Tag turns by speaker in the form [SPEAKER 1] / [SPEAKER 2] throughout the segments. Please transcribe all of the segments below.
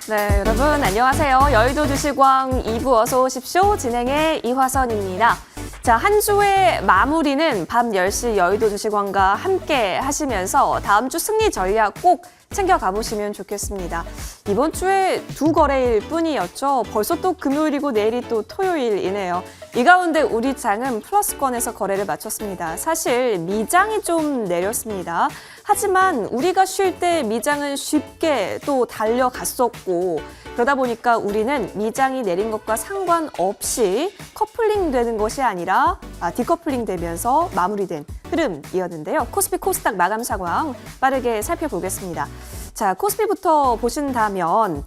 [SPEAKER 1] 네, 여러분 안녕하세요. 여의도 주식왕 2부 어서 오십시오. 진행의 이화선입니다. 자, 한 주의 마무리는 밤 10시 여의도 주식왕과 함께 하시면서 다음 주 승리 전략 꼭 챙겨가 보시면 좋겠습니다. 이번 주에 두 거래일 뿐이었죠. 벌써 또 금요일이고 내일이 또 토요일이네요. 이 가운데 우리 장은 플러스권에서 거래를 마쳤습니다. 사실 미장이 좀 내렸습니다. 하지만 우리가 쉴 때 미장은 쉽게 또 달려갔었고 그러다 보니까 우리는 미장이 내린 것과 상관없이 커플링 되는 것이 아니라 디커플링 되면서 마무리된 흐름이었는데요. 코스피 코스닥 마감 상황 빠르게 살펴보겠습니다. 자, 코스피부터 보신다면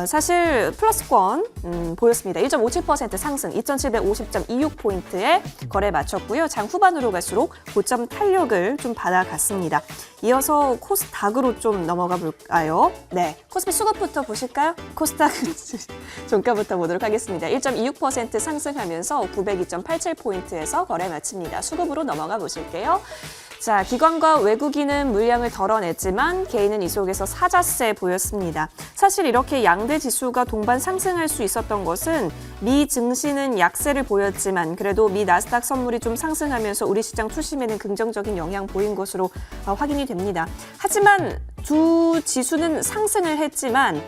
[SPEAKER 1] 사실 플러스권 보였습니다. 1.57% 상승 2750.26포인트에 거래 마쳤고요. 장 후반으로 갈수록 고점 탄력을 좀 받아갔습니다. 이어서 코스닥으로 좀 넘어가 볼까요? 네, 코스피 수급부터 보실까요? 코스닥 종가부터 보도록 하겠습니다. 1.26% 상승하면서 902.87포인트에서 거래 마칩니다. 수급으로 넘어가 보실게요. 자, 기관과 외국인은 물량을 덜어냈지만 개인은 이 속에서 사자세 보였습니다. 사실 이렇게 양대 지수가 동반 상승할 수 있었던 것은 미 증시는 약세를 보였지만 그래도 미 나스닥 선물이 좀 상승하면서 우리 시장 투심에는 긍정적인 영향 보인 것으로 확인이 됩니다. 하지만 두 지수는 상승을 했지만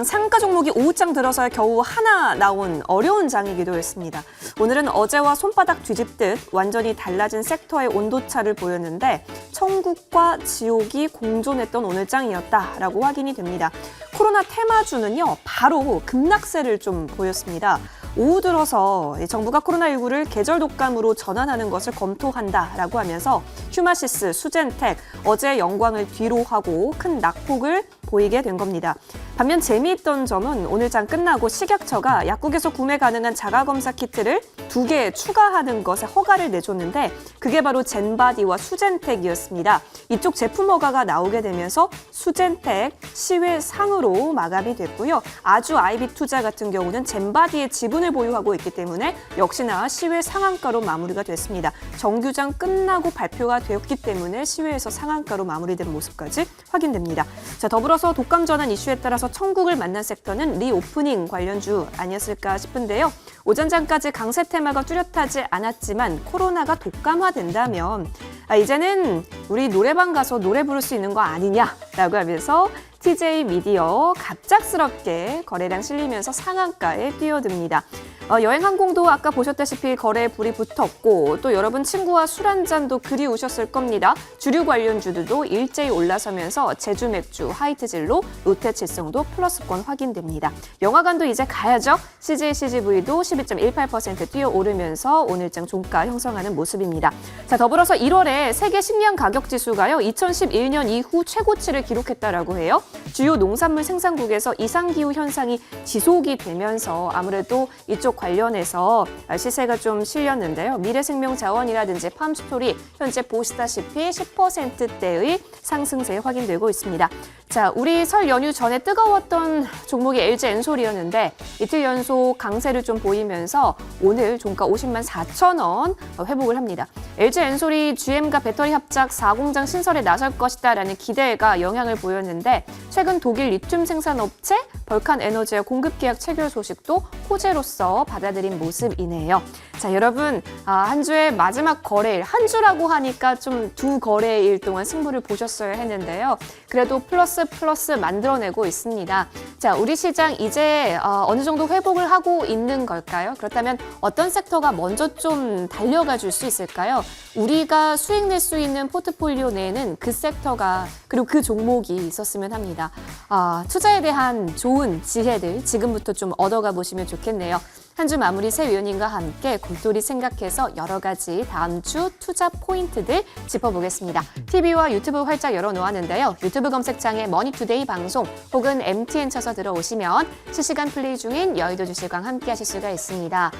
[SPEAKER 1] 상가 종목이 오후장 들어서야 겨우 하나 나온 어려운 장이기도 했습니다. 오늘은 어제와 손바닥 뒤집듯 완전히 달라진 섹터의 온도차를 보였는데 천국과 지옥이 공존했던 오늘장이었다라고 확인이 됩니다. 코로나 테마주는요, 바로 급락세를 좀 보였습니다. 오후 들어서 정부가 코로나19를 계절 독감으로 전환하는 것을 검토한다라고 하면서 휴마시스, 수젠텍, 어제 영광을 뒤로 하고 큰 낙폭을 보이게 된 겁니다. 반면 재미있던 점은 오늘 장 끝나고 식약처가 약국에서 구매 가능한 자가검사 키트를 2개 추가하는 것에 허가를 내줬는데 그게 바로 젠바디와 수젠텍이었습니다. 이쪽 제품 허가가 나오게 되면서 수젠텍 시외상으로 마감이 됐고요. 아주 아이비 투자 같은 경우는 젠바디의 지분을 보유하고 있기 때문에 역시나 시외 상한가로 마무리가 됐습니다. 정규장 끝나고 발표가 되었기 때문에 시외에서 상한가로 마무리된 모습까지 확인됩니다. 자, 더불어서 독감 전환 이슈에 따라서 천국을 만난 섹터는 리오프닝 관련주 아니었을까 싶은데요. 오전장까지 강세 테마가 뚜렷하지 않았지만 코로나가 독감화된다면 이제는 우리 노래방 가서 노래 부를 수 있는 거 아니냐라고 하면서 TJ 미디어 갑작스럽게 거래량 실리면서 상한가에 뛰어듭니다. 여행 항공도 아까 보셨다시피 거래에 불이 붙었고 또 여러분 친구와 술 한잔도 그리우셨을 겁니다. 주류 관련주들도 일제히 올라서면서 제주 맥주, 하이트진로, 롯데칠성도 플러스권 확인됩니다. 영화관도 이제 가야죠. CJ, CGV도 12.18% 뛰어오르면서 오늘장 종가 형성하는 모습입니다. 자, 더불어서 1월에 세계 식량 가격 지수가요, 2011년 이후 최고치를 기록했다라고 해요. 주요 농산물 생산국에서 이상기후 현상이 지속이 되면서 아무래도 이쪽 관련해서 시세가 좀 실렸는데요. 미래생명자원이라든지 팜스토리 현재 보시다시피 10%대의 상승세 확인되고 있습니다. 자, 우리 설 연휴 전에 뜨거웠던 종목이 LG 엔솔이었는데 이틀 연속 강세를 좀 보이면서 오늘 종가 50만 4천 원 회복을 합니다. LG 엔솔이 GM과 배터리 합작 4공장 신설에 나설 것이다라는 기대가 영향을 보였는데 최근 독일 리튬 생산업체 벌칸 에너지의 공급 계약 체결 소식도 호재로서 받아들인 모습이네요. 자, 여러분 한 주의 마지막 거래일, 한 주라고 하니까 좀 두 거래일 동안 승부를 보셨어야 했는데요. 그래도 플러스 만들어내고 있습니다. 자, 우리 시장 이제 어느 정도 회복을 하고 있는 걸까요? 그렇다면 어떤 섹터가 먼저 좀 달려가 줄 수 있을까요? 우리가 수익 낼 수 있는 포트폴리오 내에는 그 섹터가 그리고 그 종목이 있었으면 합니다. 투자에 대한 좋은 지혜들 지금부터 좀 얻어가 보시면 좋겠네요. 한 주 마무리 새 위원님과 함께 곰돌이 생각해서 여러 가지 다음 주 투자 포인트들 짚어보겠습니다. TV와 유튜브 활짝 열어놓았는데요. 유튜브 검색창에 머니투데이 방송 혹은 MTN 쳐서 들어오시면 실시간 플레이 중인 여의도 주식왕 함께 하실 수가 있습니다.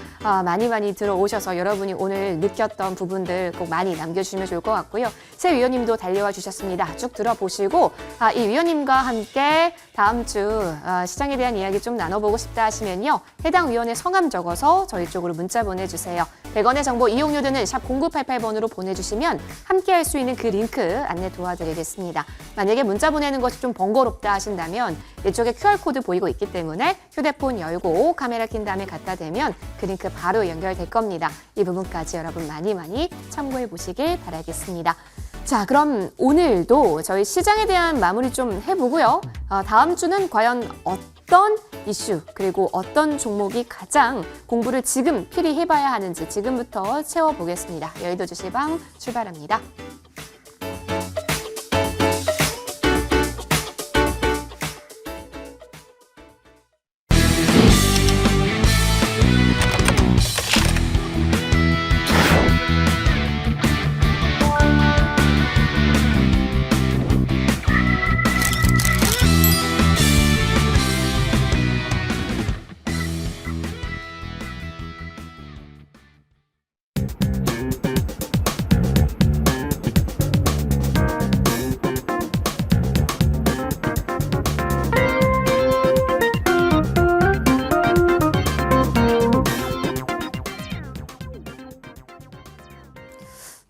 [SPEAKER 1] 많이 들어오셔서 여러분이 오늘 느꼈던 부분들 꼭 많이 남겨주시면 좋을 것 같고요. 새 위원님도 달려와 주셨습니다. 쭉 들어보시고 이 위원님과 함께 다음 주 시장에 대한 이야기 좀 나눠보고 싶다 하시면요. 해당 위원의 성함 50원 적어서 저희 쪽으로 문자 보내주세요. 100원의 정보 이용료 드는 샵 0988번으로 보내주시면 함께 할 수 있는 그 링크 안내 도와드리겠습니다. 만약에 문자 보내는 것이 좀 번거롭다 하신다면 이쪽에 QR코드 보이고 있기 때문에 휴대폰 열고 카메라 킨 다음에 갖다 대면 그 링크 바로 연결될 겁니다. 이 부분까지 여러분 많이 참고해 보시길 바라겠습니다. 자, 그럼 오늘도 저희 시장에 대한 마무리 좀 해보고요. 다음 주는 과연 어떤 이슈 그리고 어떤 종목이 가장 공부를 지금 필히 해봐야 하는지 지금부터 채워보겠습니다. 여의도 주시방 출발합니다.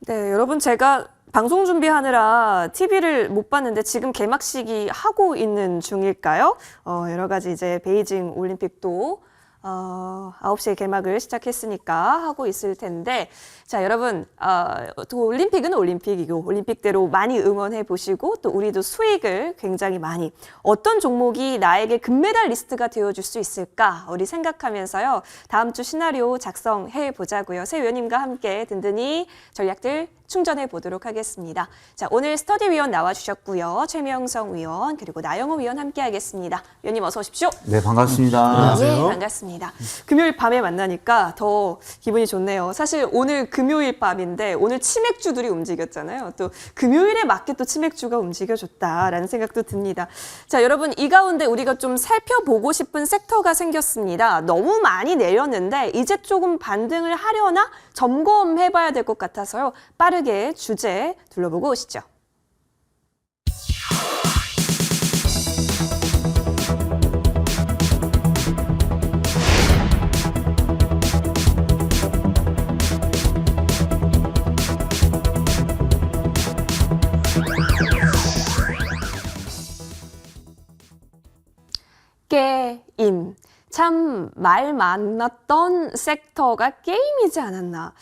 [SPEAKER 1] 네, 여러분 제가 방송 준비하느라 TV를 못 봤는데 지금 개막식이 하고 있는 중일까요? 여러 가지 이제 베이징 올림픽도 9시에 개막을 시작했으니까 하고 있을 텐데 자 여러분 또 올림픽은 올림픽이고 올림픽대로 많이 응원해 보시고 또 우리도 수익을 굉장히 많이 어떤 종목이 나에게 금메달 리스트가 되어줄 수 있을까 우리 생각하면서요 다음 주 시나리오 작성해 보자고요. 새 위원님과 함께 든든히 전략들 충전해 보도록 하겠습니다. 자 오늘 스터디 위원 나와주셨고요. 최명성 위원 그리고 나영호 위원 함께 하겠습니다. 위원님 어서 오십시오.
[SPEAKER 2] 네 반갑습니다.
[SPEAKER 1] 안녕하세요. 네, 반갑습니다. 금요일 밤에 만나니까 더 기분이 좋네요. 사실 오늘 금요일 밤인데 오늘 치맥주들이 움직였잖아요. 또 금요일에 맞게 또 치맥주가 움직여줬다라는 생각도 듭니다. 자 여러분 이 가운데 우리가 좀 살펴보고 싶은 섹터가 생겼습니다. 너무 많이 내렸는데 이제 조금 반등을 하려나 점검해봐야 될 것 같아서요. 빠르게 주제 둘러보고 오시죠. 게임. 참 말 많았던 섹터가 게임이지 않았나.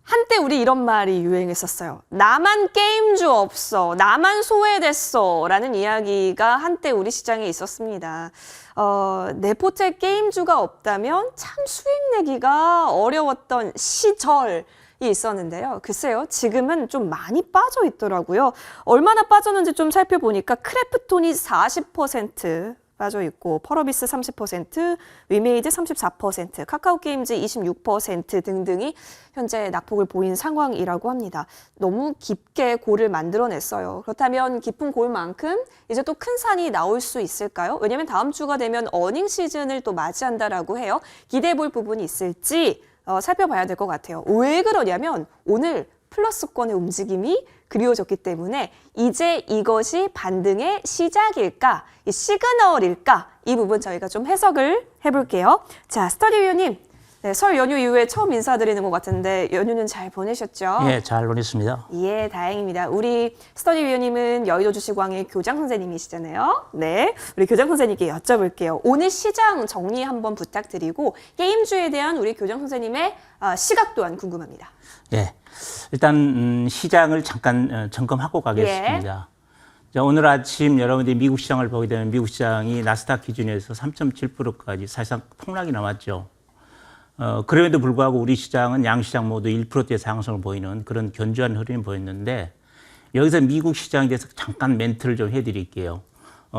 [SPEAKER 1] 한때 우리 이런 말이 유행했었어요. 나만 게임주 없어. 나만 소외됐어. 라는 이야기가 한때 우리 시장에 있었습니다. 내 포트에 게임주가 없다면 참 수익 내기가 어려웠던 시절이 있었는데요. 글쎄요. 지금은 좀 많이 빠져 있더라고요. 얼마나 빠졌는지 좀 살펴보니까 크래프톤이 40% 빠져 있고 펄어비스 30%, 위메이드 34%, 카카오게임즈 26% 등등이 현재 낙폭을 보인 상황이라고 합니다. 너무 깊게 골을 만들어냈어요. 그렇다면 깊은 골만큼 이제 또 큰 산이 나올 수 있을까요? 왜냐하면 다음 주가 되면 어닝 시즌을 또 맞이한다라고 해요. 기대해 볼 부분이 있을지 살펴봐야 될 것 같아요. 왜 그러냐면 오늘 플러스권의 움직임이 그리워졌기 때문에 이제 이것이 반등의 시작일까, 이 시그널일까 이 부분 저희가 좀 해석을 해볼게요. 자, 스터디 위원님, 네, 설 연휴 이후에 처음 인사드리는 것 같은데 연휴는 잘 보내셨죠?
[SPEAKER 3] 예, 잘 보냈습니다.
[SPEAKER 1] 예, 다행입니다. 우리 스터디 위원님은 여의도 주식왕의 교장 선생님이시잖아요. 네, 우리 교장 선생님께 여쭤볼게요. 오늘 시장 정리 한번 부탁드리고 게임주에 대한 우리 교장 선생님의 시각 또한 궁금합니다.
[SPEAKER 3] 예, 일단 시장을 잠깐 점검하고 가겠습니다. 자, 오늘 아침 여러분들이 미국 시장을 보게 되면 미국 시장이 나스닥 기준에서 3.7%까지 사실상 폭락이 나왔죠. 그럼에도 불구하고 우리 시장은 양시장 모두 1%대 상승을 보이는 그런 견조한 흐름이 보였는데 여기서 미국 시장에 대해서 잠깐 멘트를 좀 해드릴게요.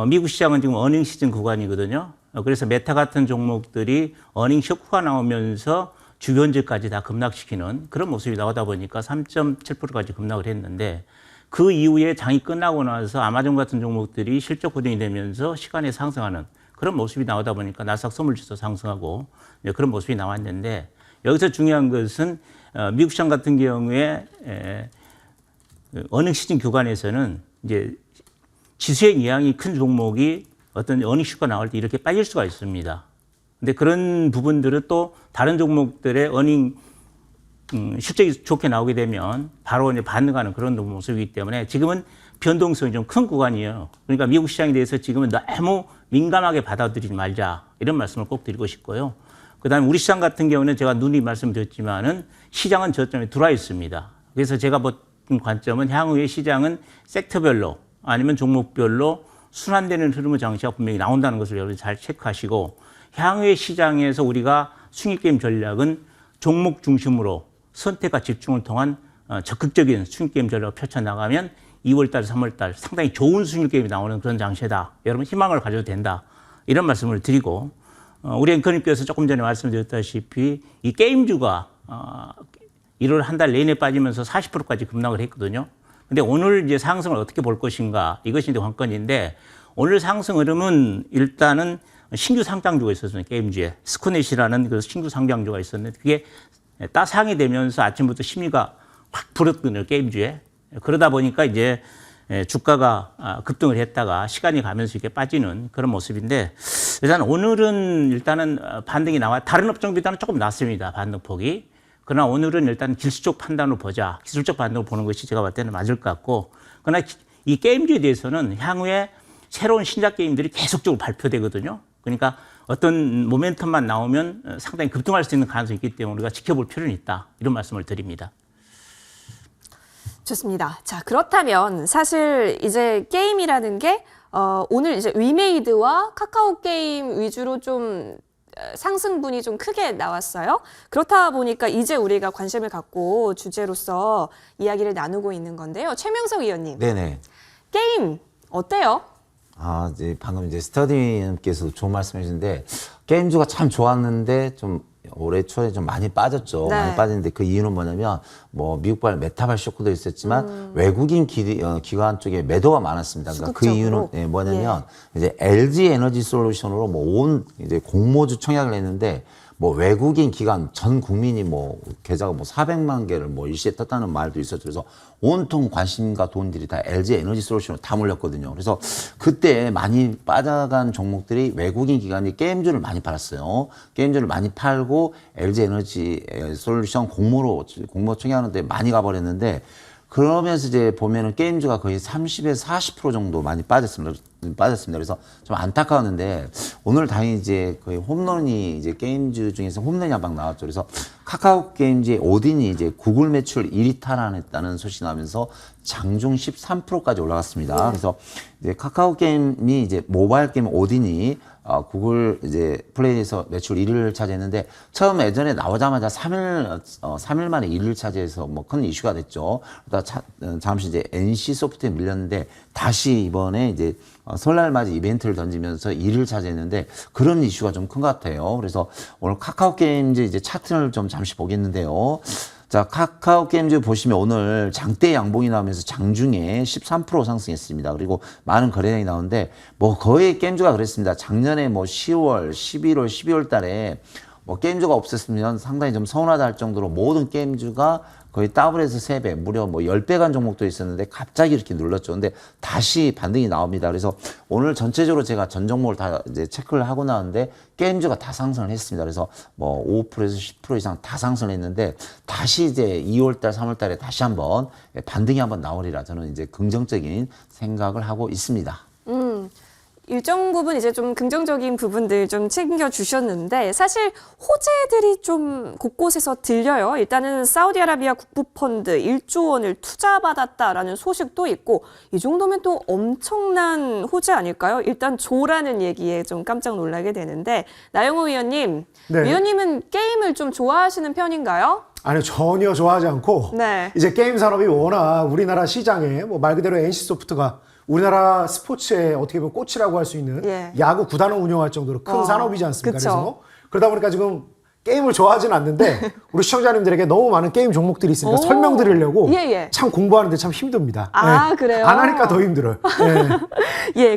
[SPEAKER 3] 미국 시장은 지금 어닝 시즌 구간이거든요. 그래서 메타 같은 종목들이 어닝 쇼크가 나오면서 주변주까지 다 급락시키는 그런 모습이 나오다 보니까 3.7%까지 급락을 했는데 그 이후에 장이 끝나고 나서 아마존 같은 종목들이 실적 고정이 되면서 시간에 상승하는 그런 모습이 나오다 보니까 나스닥 선물지수 상승하고 그런 모습이 나왔는데 여기서 중요한 것은 미국 시장 같은 경우에 어닝 시즌 구간에서는 이제 지수에 영향이 큰 종목이 어떤 어닝 슈가 나올 때 이렇게 빠질 수가 있습니다. 근데 그런 부분들은 또 다른 종목들의 어닝 실적이 좋게 나오게 되면 바로 이제 반응하는 그런 모습이기 때문에 지금은 변동성이 좀 큰 구간이에요. 그러니까 미국 시장에 대해서 지금은 너무 민감하게 받아들이지 말자 이런 말씀을 꼭 드리고 싶고요. 그다음에 우리 시장 같은 경우는 제가 누누이 말씀드렸지만은 시장은 저점에 들어와 있습니다. 그래서 제가 본 관점은 향후의 시장은 섹터별로 아니면 종목별로 순환되는 흐름의 장치가 분명히 나온다는 것을 여러분 잘 체크하시고 향후의 시장에서 우리가 수익게임 전략은 종목 중심으로 선택과 집중을 통한 적극적인 수익게임 전략을 펼쳐나가면 2월달, 3월달 상당히 좋은 수익게임이 나오는 그런 장세다. 여러분 희망을 가져도 된다. 이런 말씀을 드리고 우리 앵커님께서 조금 전에 말씀드렸다시피 이 게임주가 1월 한 달 내내 빠지면서 40%까지 급락을 했거든요. 근데 오늘 이제 상승을 어떻게 볼 것인가 이것이 이제 관건인데 오늘 상승 흐름은 일단은 신규 상장주가 있었어요. 게임주에 스코넷이라는 그 신규 상장주가 있었는데 그게 따상이 되면서 아침부터 심리가 확 불었거든요. 게임주에. 그러다 보니까 이제 주가가 급등을 했다가 시간이 가면서 이렇게 빠지는 그런 모습인데 일단 오늘은 일단은 반등이 나와 다른 업종보다는 조금 낮습니다. 반등폭이. 그러나 오늘은 일단 기술적 판단으로 보자. 기술적 판단으로 보는 것이 제가 봤을 때는 맞을 것 같고 그러나 이 게임주에 대해서는 향후에 새로운 신작 게임들이 계속적으로 발표되거든요. 그러니까 어떤 모멘텀만 나오면 상당히 급등할 수 있는 가능성이 있기 때문에 우리가 지켜볼 필요는 있다. 이런 말씀을 드립니다.
[SPEAKER 1] 좋습니다. 자, 그렇다면 사실 이제 게임이라는 게 오늘 이제 위메이드와 카카오 게임 위주로 좀 상승분이 좀 크게 나왔어요. 그렇다 보니까 이제 우리가 관심을 갖고 주제로서 이야기를 나누고 있는 건데요. 최명석 의원님.
[SPEAKER 2] 네네.
[SPEAKER 1] 게임 어때요?
[SPEAKER 2] 이제 방금 이제 스터디님께서 좋은 말씀 해주셨는데, 게임주가 참 좋았는데, 좀 올해 초에 좀 많이 빠졌죠.
[SPEAKER 1] 네.
[SPEAKER 2] 많이 빠졌는데 그 이유는 뭐냐면, 뭐, 미국발 메타발 쇼크도 있었지만, 외국인 기관 쪽에 매도가 많았습니다. 그러니까 그 이유는 뭐냐면, 이제 LG 에너지 솔루션으로 뭐 온 이제 공모주 청약을 했는데, 뭐 외국인 기관 전 국민이 뭐 계좌가 뭐 400만 개를 뭐 일시에 떴다는 말도 있었죠. 그래서 온통 관심과 돈들이 다 LG 에너지 솔루션으로 다 몰렸거든요. 그래서 그때 많이 빠져간 종목들이 외국인 기관이 게임주를 많이 팔았어요. 게임주를 많이 팔고 LG 에너지 솔루션 공모 청약하는데 많이 가버렸는데 그러면서 이제 보면은 게임주가 거의 30에서 40% 정도 많이 빠졌습니다. 그래서 좀 안타까웠는데 오늘 다행히 이제 거의 홈런이 이제 게임주 중에서 홈런이 한 방 나왔죠. 그래서 카카오 게임즈의 오딘이 이제 구글 매출 1위 탈환했다는 소식이 나면서 장중 13%까지 올라갔습니다. 그래서 이제 카카오 게임이 이제 모바일 게임 오딘이 구글 이제 플레이에서 매출 1위를 차지했는데 처음 예전에 나오자마자 3일 만에 1위를 차지해서 뭐 큰 이슈가 됐죠. 그러다 잠시 이제 NC 소프트에 밀렸는데 다시 이번에 이제 설날 맞이 이벤트를 던지면서 1위를 차지했는데 그런 이슈가 좀 큰 것 같아요. 그래서 오늘 카카오 게임즈 이제 차트를 좀 잠시 보겠는데요. 자, 카카오 게임즈 보시면 오늘 장대 양봉이 나오면서 장중에 13% 상승했습니다. 그리고 많은 거래량이 나오는데 뭐 거의 게임즈가 그랬습니다. 작년에 뭐 10월, 11월, 12월 달에 뭐 게임즈가 없었으면 상당히 좀 서운하다 할 정도로 모든 게임즈가 거의 더블에서 3배, 무려 뭐 10배 간 종목도 있었는데 갑자기 이렇게 눌렀죠. 근데 다시 반등이 나옵니다. 그래서 오늘 전체적으로 제가 전 종목을 다 이제 체크를 하고 나왔는데 게임주가 다 상승을 했습니다. 그래서 뭐 5%에서 10% 이상 다 상승을 했는데 다시 이제 2월달, 3월달에 다시 한번 반등이 한번 나오리라 저는 이제 긍정적인 생각을 하고 있습니다.
[SPEAKER 1] 일정 부분 이제 좀 긍정적인 부분들 좀 챙겨주셨는데 사실 호재들이 좀 곳곳에서 들려요. 일단은 사우디아라비아 국부펀드 1조 원을 투자받았다라는 소식도 있고 이 정도면 또 엄청난 호재 아닐까요? 일단 조라는 얘기에 좀 깜짝 놀라게 되는데 나영호 위원님,
[SPEAKER 4] 네.
[SPEAKER 1] 위원님은 게임을 좀 좋아하시는 편인가요?
[SPEAKER 4] 아니요, 전혀 좋아하지 않고
[SPEAKER 1] 네.
[SPEAKER 4] 이제 게임 산업이 워낙 우리나라 시장에 뭐 말 그대로 NC소프트가 우리나라 스포츠의 어떻게 보면 꽃이라고 할 수 있는 야구 구단을 운영할 정도로 큰 산업이지 않습니까?
[SPEAKER 1] 그쵸.
[SPEAKER 4] 그래서 그러다 보니까 지금 게임을 좋아하지는 않는데 우리 시청자님들에게 너무 많은 게임 종목들이 있으니까 설명드리려고 참 공부하는데 참 힘듭니다.
[SPEAKER 1] 그래요?
[SPEAKER 4] 안 하니까 더 힘들어요.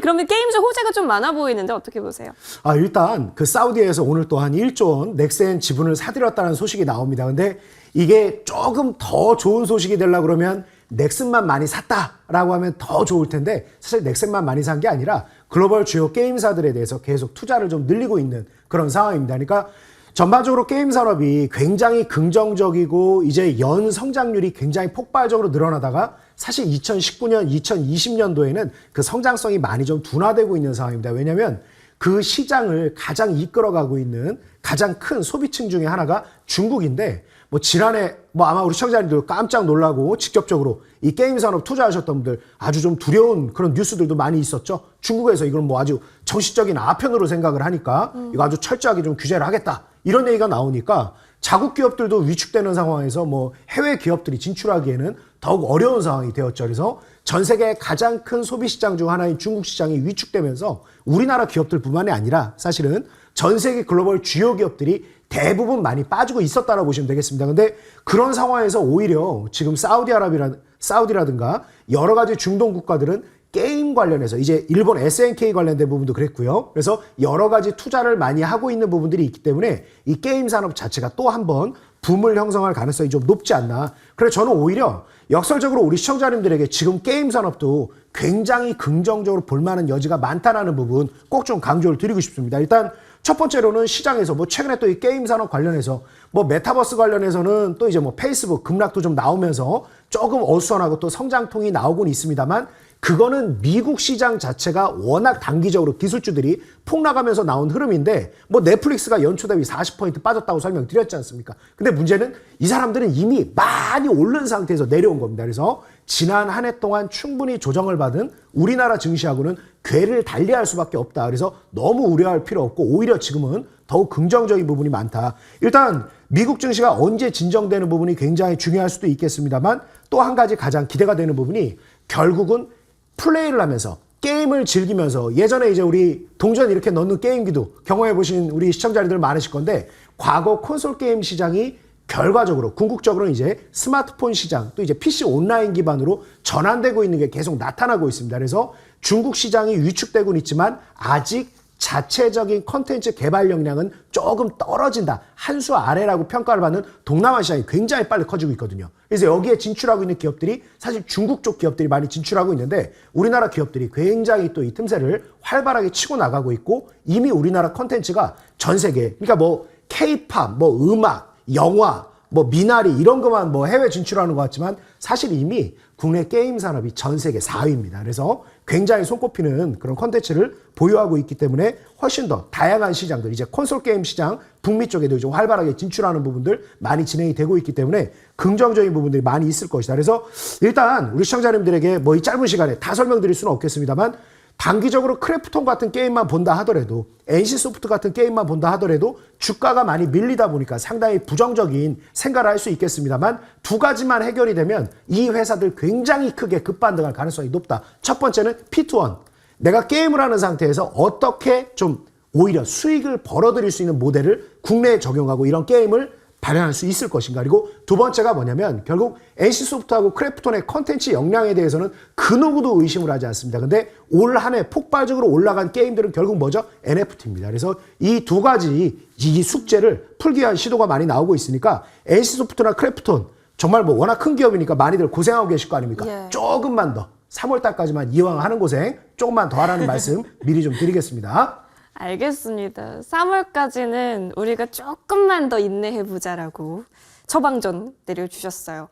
[SPEAKER 1] 그러면 게임적 호재가 좀 많아 보이는데 어떻게 보세요?
[SPEAKER 4] 일단 그 사우디에서 오늘 또한 1조 원 넥센 지분을 사들였다는 소식이 나옵니다. 근데 이게 조금 더 좋은 소식이 되려고 그러면 넥슨만 많이 샀다라고 하면 더 좋을 텐데 사실 넥슨만 많이 산 게 아니라 글로벌 주요 게임사들에 대해서 계속 투자를 좀 늘리고 있는 그런 상황입니다. 그러니까 전반적으로 게임 산업이 굉장히 긍정적이고 이제 연 성장률이 굉장히 폭발적으로 늘어나다가 사실 2019년, 2020년도에는 그 성장성이 많이 좀 둔화되고 있는 상황입니다. 왜냐하면 그 시장을 가장 이끌어가고 있는 가장 큰 소비층 중에 하나가 중국인데 뭐 지난해 뭐 아마 우리 시청자님들 깜짝 놀라고 직접적으로 이 게임 산업 투자하셨던 분들 아주 좀 두려운 그런 뉴스들도 많이 있었죠. 중국에서 이걸 뭐 아주 정식적인 아편으로 생각을 하니까 이거 아주 철저하게 좀 규제를 하겠다. 이런 얘기가 나오니까 자국 기업들도 위축되는 상황에서 뭐 해외 기업들이 진출하기에는 더욱 어려운 상황이 되었죠. 그래서 전 세계 가장 큰 소비 시장 중 하나인 중국 시장이 위축되면서 우리나라 기업들뿐만이 아니라 사실은 전 세계 글로벌 주요 기업들이 대부분 많이 빠지고 있었다라고 보시면 되겠습니다. 근데 그런 상황에서 오히려 지금 사우디라든가 여러 가지 중동 국가들은 게임 관련해서 이제 일본 SNK 관련된 부분도 그랬고요. 그래서 여러 가지 투자를 많이 하고 있는 부분들이 있기 때문에 이 게임 산업 자체가 또 한번 붐을 형성할 가능성이 좀 높지 않나. 그래서 저는 오히려 역설적으로 우리 시청자님들에게 지금 게임 산업도 굉장히 긍정적으로 볼만한 여지가 많다라는 부분 꼭 좀 강조를 드리고 싶습니다. 일단 첫 번째로는 시장에서 뭐 최근에 또 이 게임 산업 관련해서 뭐 메타버스 관련해서는 또 이제 뭐 페이스북 급락도 좀 나오면서 조금 어수선하고 또 성장통이 나오곤 있습니다만 그거는 미국 시장 자체가 워낙 단기적으로 기술주들이 폭락하면서 나온 흐름인데 뭐 넷플릭스가 연초 대비 40% 빠졌다고 설명드렸지 않습니까? 근데 문제는 이 사람들은 이미 많이 오른 상태에서 내려온 겁니다. 그래서 지난 한 해 동안 충분히 조정을 받은 우리나라 증시하고는 궤를 달리할 수밖에 없다. 그래서 너무 우려할 필요 없고 오히려 지금은 더욱 긍정적인 부분이 많다. 일단 미국 증시가 언제 진정되는 부분이 굉장히 중요할 수도 있겠습니다만 또 한 가지 가장 기대가 되는 부분이 결국은 플레이를 하면서 게임을 즐기면서 예전에 이제 우리 동전 이렇게 넣는 게임기도 경험해 보신 우리 시청자님들 많으실 건데 과거 콘솔 게임 시장이 결과적으로 궁극적으로는 이제 스마트폰 시장 또 이제 PC 온라인 기반으로 전환되고 있는 게 계속 나타나고 있습니다. 그래서 중국 시장이 위축되고는 있지만 아직 자체적인 컨텐츠 개발 역량은 조금 떨어진다. 한 수 아래라고 평가를 받는 동남아 시장이 굉장히 빨리 커지고 있거든요. 그래서 여기에 진출하고 있는 기업들이 사실 중국 쪽 기업들이 많이 진출하고 있는데 우리나라 기업들이 굉장히 또 이 틈새를 활발하게 치고 나가고 있고 이미 우리나라 컨텐츠가 전 세계 그러니까 뭐 K-팝, 뭐 음악, 영화, 뭐 미나리 이런 것만 뭐 해외 진출하는 것 같지만 사실 이미 국내 게임 산업이 전 세계 4위입니다. 그래서 굉장히 손꼽히는 그런 컨텐츠를 보유하고 있기 때문에 훨씬 더 다양한 시장들, 이제 콘솔 게임 시장 북미 쪽에도 좀 활발하게 진출하는 부분들 많이 진행이 되고 있기 때문에 긍정적인 부분들이 많이 있을 것이다. 그래서 일단 우리 시청자님들에게 뭐 이 짧은 시간에 다 설명드릴 수는 없겠습니다만 단기적으로 크래프톤 같은 게임만 본다 하더라도 NC소프트 같은 게임만 본다 하더라도 주가가 많이 밀리다 보니까 상당히 부정적인 생각을 할 수 있겠습니다만 두 가지만 해결이 되면 이 회사들 굉장히 크게 급반등할 가능성이 높다. 첫 번째는 P2원. 내가 게임을 하는 상태에서 어떻게 좀 오히려 수익을 벌어들일 수 있는 모델을 국내에 적용하고 이런 게임을 발현할 수 있을 것인가. 그리고 두 번째가 뭐냐면 결국 NC소프트하고 크래프톤의 컨텐츠 역량에 대해서는 그 누구도 의심을 하지 않습니다. 근데 올 한 해 폭발적으로 올라간 게임들은 결국 뭐죠? NFT입니다. 그래서 이 두 가지 이 숙제를 풀기 위한 시도가 많이 나오고 있으니까 NC소프트나 크래프톤 정말 뭐 워낙 큰 기업이니까 많이들 고생하고 계실 거 아닙니까?
[SPEAKER 1] 예.
[SPEAKER 4] 조금만 더 3월 달까지만 이왕 하는 고생 조금만 더 하라는 말씀 미리 좀 드리겠습니다.
[SPEAKER 1] 알겠습니다. 3월까지는 우리가 조금만 더 인내해보자라고 처방전 내려주셨어요.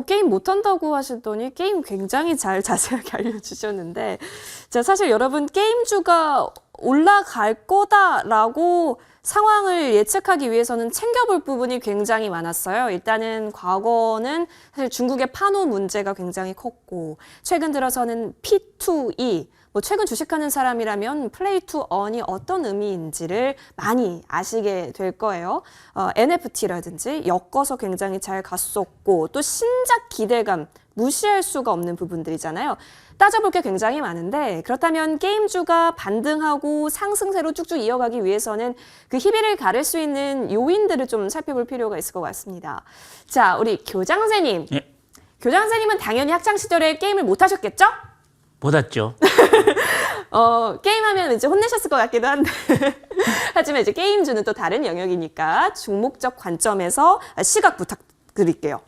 [SPEAKER 1] 게임 못한다고 하시더니 게임 굉장히 잘 자세하게 알려주셨는데 자, 사실 여러분 게임주가 올라갈 거다라고 상황을 예측하기 위해서는 챙겨볼 부분이 굉장히 많았어요. 일단은 과거는 사실 중국의 판호 문제가 굉장히 컸고 최근 들어서는 P2E 뭐 최근 주식하는 사람이라면 플레이 투 언이 어떤 의미인지를 많이 아시게 될 거예요. NFT라든지 엮어서 굉장히 잘 갔었고 또 신작 기대감 무시할 수가 없는 부분들이잖아요. 따져볼 게 굉장히 많은데 그렇다면 게임주가 반등하고 상승세로 쭉쭉 이어가기 위해서는 그 희비를 가를 수 있는 요인들을 좀 살펴볼 필요가 있을 것 같습니다. 자, 우리 교장선생님.
[SPEAKER 3] 예.
[SPEAKER 1] 교장선생님은 당연히 학창 시절에 게임을 못 하셨겠죠?
[SPEAKER 3] 못 왔죠.
[SPEAKER 1] 게임하면 이제 혼내셨을 것 같기도 한데. 하지만 이제 게임주는 또 다른 영역이니까 중목적 관점에서 시각 부탁드릴게요.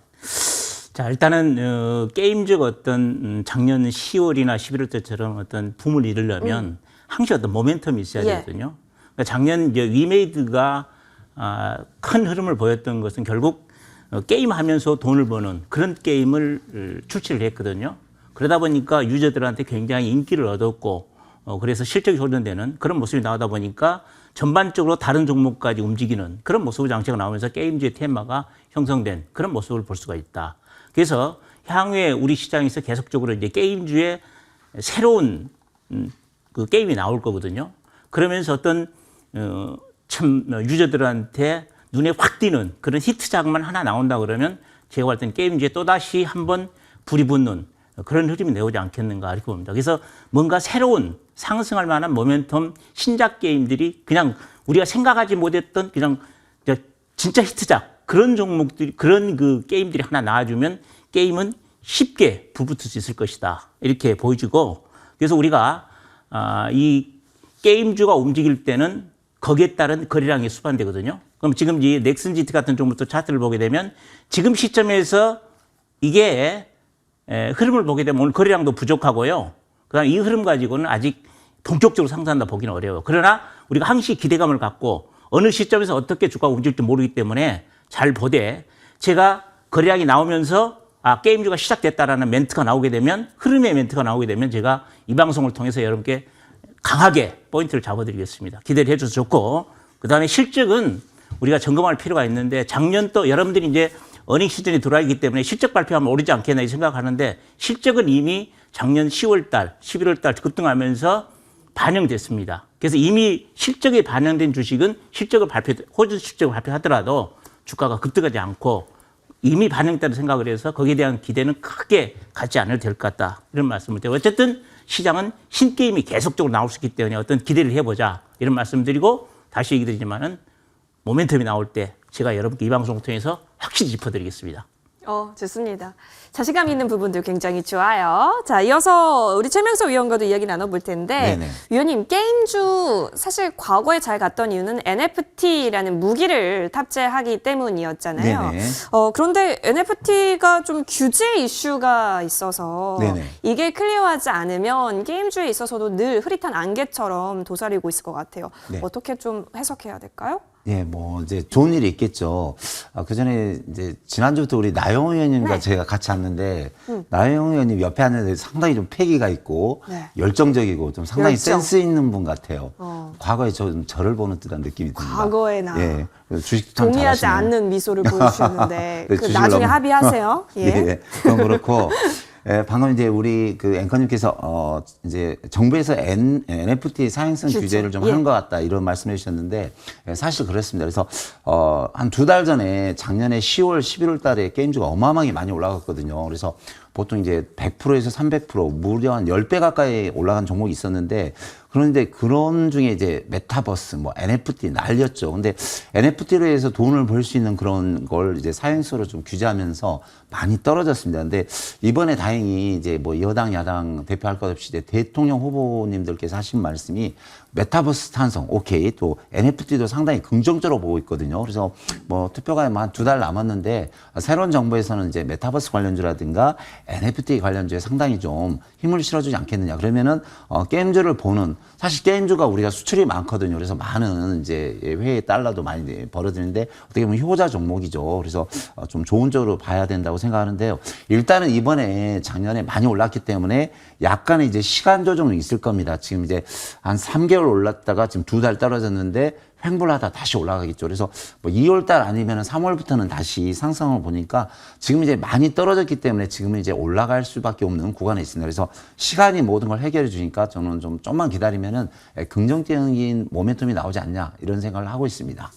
[SPEAKER 3] 자, 일단은 게임적 어떤 작년 10월이나 11월 때처럼 어떤 붐을 이루려면 항시 어떤 모멘텀이 있어야
[SPEAKER 1] 예.
[SPEAKER 3] 되거든요. 그러니까 작년 이제 위메이드가 큰 흐름을 보였던 것은 결국 게임하면서 돈을 버는 그런 게임을 출시를 했거든요. 그러다 보니까 유저들한테 굉장히 인기를 얻었고 그래서 실적이 호전되는 그런 모습이 나오다 보니까 전반적으로 다른 종목까지 움직이는 그런 모습의 장치가 나오면서 게임주의 테마가 형성된 그런 모습을 볼 수가 있다. 그래서 향후에 우리 시장에서 계속적으로 이제 게임주의 새로운 그 게임이 나올 거거든요. 그러면서 어떤 참 유저들한테 눈에 확 띄는 그런 히트작만 하나 나온다 그러면 제가 볼 때는 게임주에 또다시 한번 불이 붙는 그런 흐름이 나오지 않겠는가 이렇게 봅니다. 그래서 뭔가 새로운 상승할 만한 모멘텀 신작 게임들이 그냥 우리가 생각하지 못했던 그냥 진짜 히트작 그런 종목들이 그런 그 게임들이 하나 나와주면 게임은 쉽게 불붙을 수 있을 것이다 이렇게 보여주고 그래서 우리가 이 게임주가 움직일 때는 거기에 따른 거래량이 수반되거든요. 그럼 지금 이 넥슨지트 같은 종목도 차트를 보게 되면 지금 시점에서 이게 흐름을 보게 되면 오늘 거래량도 부족하고요. 그다음 이 흐름 가지고는 아직 본격적으로 상승한다 보기는 어려워요. 그러나 우리가 항시 기대감을 갖고 어느 시점에서 어떻게 주가가 움직일지 모르기 때문에 잘 보되 제가 거래량이 나오면서 게임주가 시작됐다라는 멘트가 나오게 되면 흐름의 멘트가 나오게 되면 제가 이 방송을 통해서 여러분께 강하게 포인트를 잡아드리겠습니다. 기대를 해줘서 좋고 그다음에 실적은 우리가 점검할 필요가 있는데 작년 또 여러분들이 이제 어닝 시즌이 들어와있기 때문에 실적 발표하면 오르지 않겠나 생각하는데 실적은 이미 작년 10월 달, 11월 달 급등하면서 반영됐습니다. 그래서 이미 실적에 반영된 주식은 호주 실적을 발표하더라도 주가가 급등하지 않고 이미 반영됐다고 생각을 해서 거기에 대한 기대는 크게 갖지 않아도 될 것 같다. 이런 말씀을 드리고 어쨌든 시장은 신게임이 계속적으로 나올 수 있기 때문에 어떤 기대를 해보자. 이런 말씀 드리고 다시 얘기 드리지만은 모멘텀이 나올 때 제가 여러분께 이 방송을 통해서 확실히 짚어드리겠습니다.
[SPEAKER 1] 좋습니다. 자신감 있는 부분들 굉장히 좋아요. 자, 이어서 우리 최명석 위원과도 이야기 나눠볼 텐데
[SPEAKER 2] 네네.
[SPEAKER 1] 위원님, 게임주 사실 과거에 잘 갔던 이유는 NFT라는 무기를 탑재하기 때문이었잖아요.
[SPEAKER 2] 네네.
[SPEAKER 1] 그런데 NFT가 좀 규제 이슈가 있어서
[SPEAKER 2] 네네.
[SPEAKER 1] 이게 클리어하지 않으면 게임주에 있어서도 늘 흐릿한 안개처럼 도사리고 있을 것 같아요.
[SPEAKER 2] 네.
[SPEAKER 1] 어떻게 좀 해석해야 될까요?
[SPEAKER 2] 예, 뭐, 이제 좋은 일이 있겠죠. 그 전에 이제 지난주부터 우리 나영호 의원님과
[SPEAKER 1] 네.
[SPEAKER 2] 제가 같이 왔는데, 나영호 의원님 옆에 앉는데 상당히 좀 패기가 있고,
[SPEAKER 1] 네.
[SPEAKER 2] 열정적이고, 좀 상당히
[SPEAKER 1] 열정.
[SPEAKER 2] 센스 있는 분 같아요. 과거에 저를 보는 듯한 느낌이 듭니다.
[SPEAKER 1] 과거에 나.
[SPEAKER 2] 예. 주식도 참
[SPEAKER 1] 동의하지
[SPEAKER 2] 잘하시네요.
[SPEAKER 1] 않는 미소를 보여주시는데
[SPEAKER 2] 네,
[SPEAKER 1] 그
[SPEAKER 2] 주식을
[SPEAKER 1] 나중에
[SPEAKER 2] 너무-
[SPEAKER 1] 합의하세요. 예.
[SPEAKER 2] 예, 그건 그렇고. 방금 이제 우리 그 앵커님께서 이제 정부에서 NFT 사행성
[SPEAKER 1] 규제.
[SPEAKER 2] 규제를 좀
[SPEAKER 1] 예.
[SPEAKER 2] 하는 것 같다 이런 말씀해 주셨는데 사실 그렇습니다. 그래서 한 2달 전에 작년에 10월, 11월 달에 게임주가 어마어마하게 많이 올라갔거든요. 그래서 보통 이제 100%에서 300% 무려 한 10배 가까이 올라간 종목이 있었는데 그런데 그런 중에 이제 메타버스, 뭐 NFT 날렸죠. 근데 NFT로 해서 돈을 벌 수 있는 그런 걸 이제 사행성으로 좀 규제하면서 많이 떨어졌습니다. 근데 이번에 다행히 이제 뭐 여당, 야당 대표할 것 없이 이제 대통령 후보님들께서 하신 말씀이 메타버스 탄성, 오케이. 또 NFT도 상당히 긍정적으로 보고 있거든요. 그래서 뭐 투표가 한 2달 남았는데 새로운 정부에서는 이제 메타버스 관련주라든가 NFT 관련주에 상당히 좀 힘을 실어주지 않겠느냐. 그러면은 게임주를 보는 사실 게임주가 우리가 수출이 많거든요. 그래서 많은 이제 해외 달러도 많이 벌어들이는데 어떻게 보면 효자 종목이죠. 그래서 좀 좋은 쪽으로 봐야 된다고 생각하는데요. 일단은 이번에 작년에 많이 올랐기 때문에 약간의 이제 시간 조정은 있을 겁니다. 지금 이제 한 3개월 올랐다가 지금 2달 떨어졌는데 횡불하다 다시 올라가겠죠. 그래서 뭐 2월 달 아니면 3월부터는 다시 상승을 보니까 지금 이제 많이 떨어졌기 때문에 지금은 이제 올라갈 수밖에 없는 구간에 있습니다. 그래서 시간이 모든 걸 해결해 주니까 저는 좀만 기다리면은 긍정적인 모멘텀이 나오지 않냐 이런 생각을 하고 있습니다.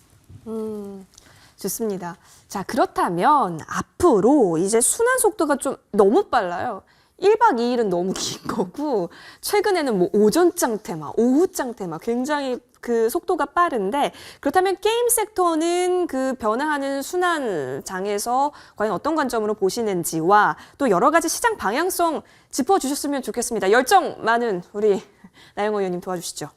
[SPEAKER 1] 좋습니다. 자, 그렇다면 앞으로 이제 순환 속도가 좀 너무 빨라요. 1박 2일은 너무 긴 거고 최근에는 뭐 오전장 테마, 오후장 테마 굉장히 그 속도가 빠른데 그렇다면 게임 섹터는 그 변화하는 순환장에서 과연 어떤 관점으로 보시는지와 또 여러 가지 시장 방향성 짚어주셨으면 좋겠습니다. 열정 많은 우리 나영호 의원님 도와주시죠.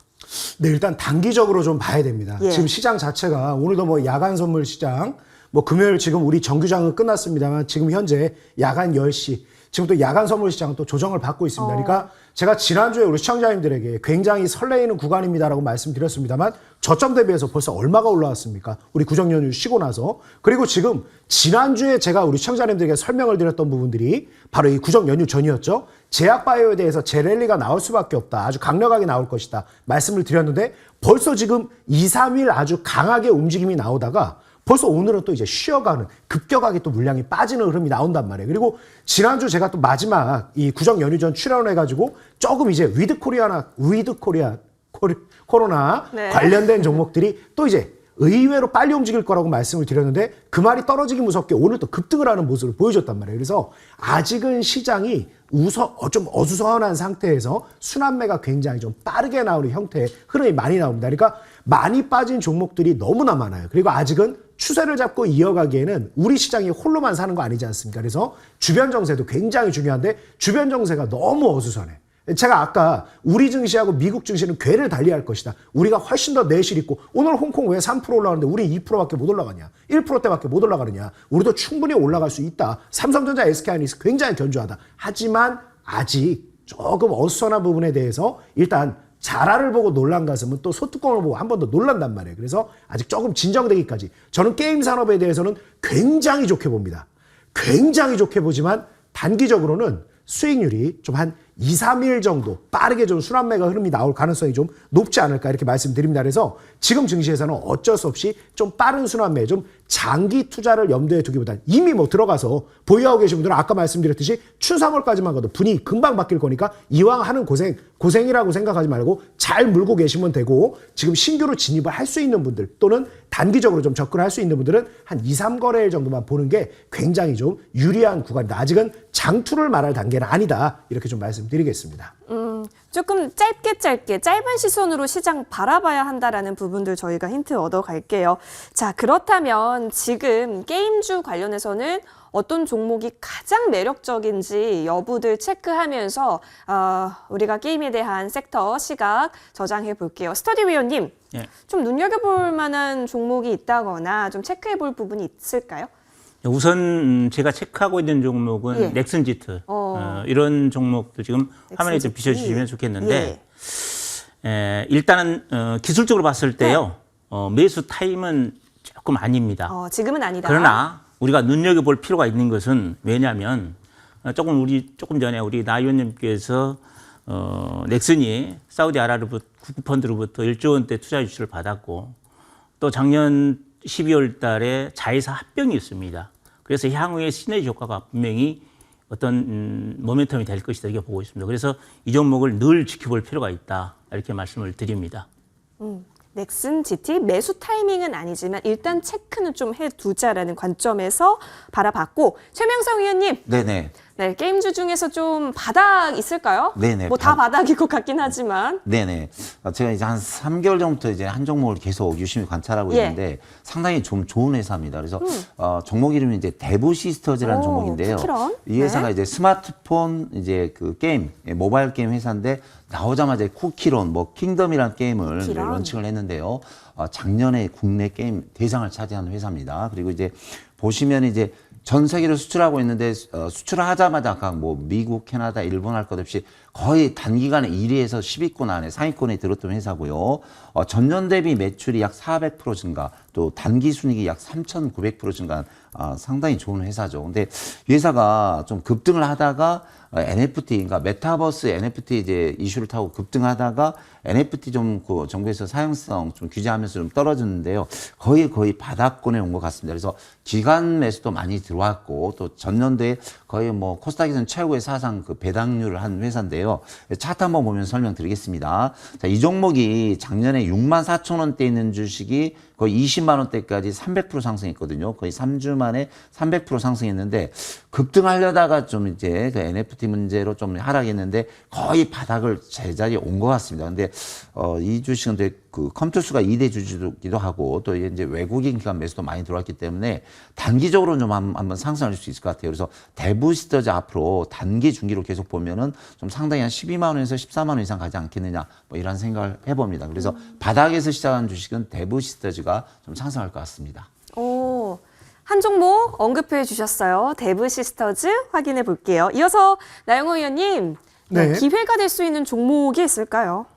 [SPEAKER 4] 네, 일단 단기적으로 좀 봐야 됩니다.
[SPEAKER 1] 예.
[SPEAKER 4] 지금 시장 자체가 오늘도 뭐 야간 선물 시장 뭐 금요일 지금 우리 정규장은 끝났습니다만 지금 현재 야간 10시 지금 또 야간 선물 시장은 또 조정을 받고 있습니다. 그러니까 제가 지난주에 우리 시청자님들에게 굉장히 설레이는 구간입니다라고 말씀드렸습니다만 저점 대비해서 벌써 얼마가 올라왔습니까? 우리 구정 연휴 쉬고 나서. 그리고 지금 지난주에 제가 우리 시청자님들에게 설명을 드렸던 부분들이 바로 이 구정 연휴 전이었죠. 제약바이오에 대해서 재랠리가 나올 수밖에 없다. 아주 강력하게 나올 것이다. 말씀을 드렸는데 벌써 지금 2, 3일 아주 강하게 움직임이 나오다가 벌써 오늘은 또 이제 쉬어가는 급격하게 또 물량이 빠지는 흐름이 나온단 말이에요. 그리고 지난주 제가 또 마지막 이 구정 연휴 전 출연을 해가지고 조금 이제 코로나
[SPEAKER 1] 네.
[SPEAKER 4] 관련된 종목들이 또 이제 의외로 빨리 움직일 거라고 말씀을 드렸는데 그 말이 떨어지기 무섭게 오늘 또 급등을 하는 모습을 보여줬단 말이에요. 그래서 아직은 시장이 좀 어수선한 상태에서 순환매가 굉장히 좀 빠르게 나오는 형태의 흐름이 많이 나옵니다. 그러니까 많이 빠진 종목들이 너무나 많아요. 그리고 아직은 추세를 잡고 이어가기에는 우리 시장이 홀로만 사는 거 아니지 않습니까? 그래서 주변 정세도 굉장히 중요한데 주변 정세가 너무 어수선해. 제가 아까 우리 증시하고 미국 증시는 궤를 달리할 것이다. 우리가 훨씬 더 내실 있고 오늘 홍콩 왜 3% 올라가는데 우리 2%밖에 못 올라가냐. 1%대밖에 못 올라가느냐. 우리도 충분히 올라갈 수 있다. 삼성전자, SK하이닉스 굉장히 견조하다. 하지만 아직 조금 어수선한 부분에 대해서 일단 자라를 보고 놀란 가슴은 또 소뚜껑을 보고 한 번 더 놀란단 말이에요. 그래서 아직 조금 진정되기까지 저는 게임 산업에 대해서는 굉장히 좋게 봅니다. 굉장히 좋게 보지만 단기적으로는 수익률이 좀 한 2, 3일 정도 빠르게 좀 순환매가 흐름이 나올 가능성이 좀 높지 않을까 이렇게 말씀드립니다. 그래서 지금 증시에서는 어쩔 수 없이 좀 빠른 순환매, 좀 장기 투자를 염두에 두기보다는 이미 뭐 들어가서 보유하고 계신 분들은 아까 말씀드렸듯이 춘3월까지만 가도 분위기 금방 바뀔 거니까 이왕 하는 고생이라고 생각하지 말고 잘 물고 계시면 되고 지금 신규로 진입을 할 수 있는 분들 또는 단기적으로 좀 접근할 수 있는 분들은 한 2, 3거래일 정도만 보는 게 굉장히 좀 유리한 구간이다. 아직은 장투를 말할 단계는 아니다. 이렇게 좀 말씀드리겠습니다.
[SPEAKER 1] 조금 짧은 시선으로 시장 바라봐야 한다라는 부분들 저희가 힌트 얻어갈게요. 자, 그렇다면 지금 게임주 관련해서는 어떤 종목이 가장 매력적인지 여부들 체크하면서 우리가 게임에 대한 섹터 시각 저장해 볼게요. 스터디위원님,
[SPEAKER 3] 예.
[SPEAKER 1] 좀 눈여겨볼 만한 종목이 있다거나 좀 체크해 볼 부분이 있을까요?
[SPEAKER 3] 우선 제가 체크하고 있는 종목은
[SPEAKER 1] 예.
[SPEAKER 3] 넥슨지트 이런 종목도 지금 화면에 좀 비춰주시면 좋겠는데 일단은 기술적으로 봤을 때요 매수 타임은 조금 아닙니다.
[SPEAKER 1] 지금은 아니다.
[SPEAKER 3] 그러나 우리가 눈여겨볼 필요가 있는 것은 왜냐하면 조금 전에 우리 나 의원님께서 넥슨이 사우디아라비아 국부펀드로부터 1조 원대 투자 유치를 받았고 또 작년 12월 달에 자회사 합병이 있습니다. 그래서 향후에 시너지 효과가 분명히 어떤 모멘텀이 될 것이다 이렇게 보고 있습니다. 그래서 이 종목을 늘 지켜볼 필요가 있다 이렇게 말씀을 드립니다.
[SPEAKER 1] 넥슨 GT 매수 타이밍은 아니지만 일단 체크는 좀 해두자라는 관점에서 바라봤고 최명성 위원님.
[SPEAKER 2] 네네.
[SPEAKER 1] 네, 게임주 중에서 좀 바닥 있을까요?
[SPEAKER 2] 네네.
[SPEAKER 1] 뭐 다 바닥일 것 같긴 하지만.
[SPEAKER 2] 네네. 제가 이제 한 3개월 전부터 이제 한 종목을 계속 유심히 관찰하고 있는데 상당히 좀 좋은 회사입니다. 그래서 종목 이름이 이제 대부시스터즈라는 종목인데요.
[SPEAKER 1] 쿠키런?
[SPEAKER 2] 이 회사가
[SPEAKER 1] 네.
[SPEAKER 2] 이제 스마트폰 이제 그 게임, 모바일 게임 회사인데 나오자마자 쿠키런, 뭐 킹덤이라는 게임을
[SPEAKER 1] 쿠키런.
[SPEAKER 2] 런칭을 했는데요. 작년에 국내 게임 대상을 차지한 회사입니다. 그리고 이제 보시면 이제 전 세계로 수출하고 있는데 수출을 하자마자 각 뭐 미국, 캐나다, 일본 할 것 없이 거의 단기간에 1위에서 10위권 안에 상위권에 들었던 회사고요. 전년 대비 매출이 약 400% 증가, 또 단기 순이익이 약 3,900% 증가한 상당히 좋은 회사죠. 근데 이 회사가 좀 급등을 하다가 NFT, 그러니까 메타버스 NFT 이제 이슈를 타고 급등하다가 NFT 좀 그 정부에서 사용성 좀 규제하면서 좀 떨어졌는데요. 거의 바닥권에 온 것 같습니다. 그래서 기관 매수도 많이 들어왔고 또 전년도에 거의 뭐 코스닥에서는 최고의 사상 그 배당률을 한 회사인데요. 차트 한번 보면 설명드리겠습니다. 자, 이 종목이 작년에 64,000원대 있는 주식이 거의 20만 원대까지 300% 상승했거든요. 거의 3주 만에 300% 상승했는데 급등하려다가 좀 이제 그 NFT 문제로 좀 하락했는데 거의 바닥을 제자리에 온 것 같습니다. 근데 이 주식은 되게 그 컴퓨터 수가 2대 주주기도 하고 또 이제 외국인 기관 매수도 많이 들어왔기 때문에 단기적으로는 좀 한번 상승할 수 있을 것 같아요. 그래서 대부시스터즈 앞으로 단기 중기로 계속 보면은 좀 상당히 한 12만 원에서 14만 원 이상 가지 않겠느냐 뭐 이런 생각을 해봅니다. 그래서 바닥에서 시작한 주식은 대부시스터즈가 좀 상승할 것 같습니다.
[SPEAKER 1] 오, 한 종목 언급해 주셨어요. 데브 시스터즈 확인해 볼게요. 이어서 나영호 의원님,
[SPEAKER 4] 네.
[SPEAKER 1] 기회가 될 수 있는 종목이 있을까요?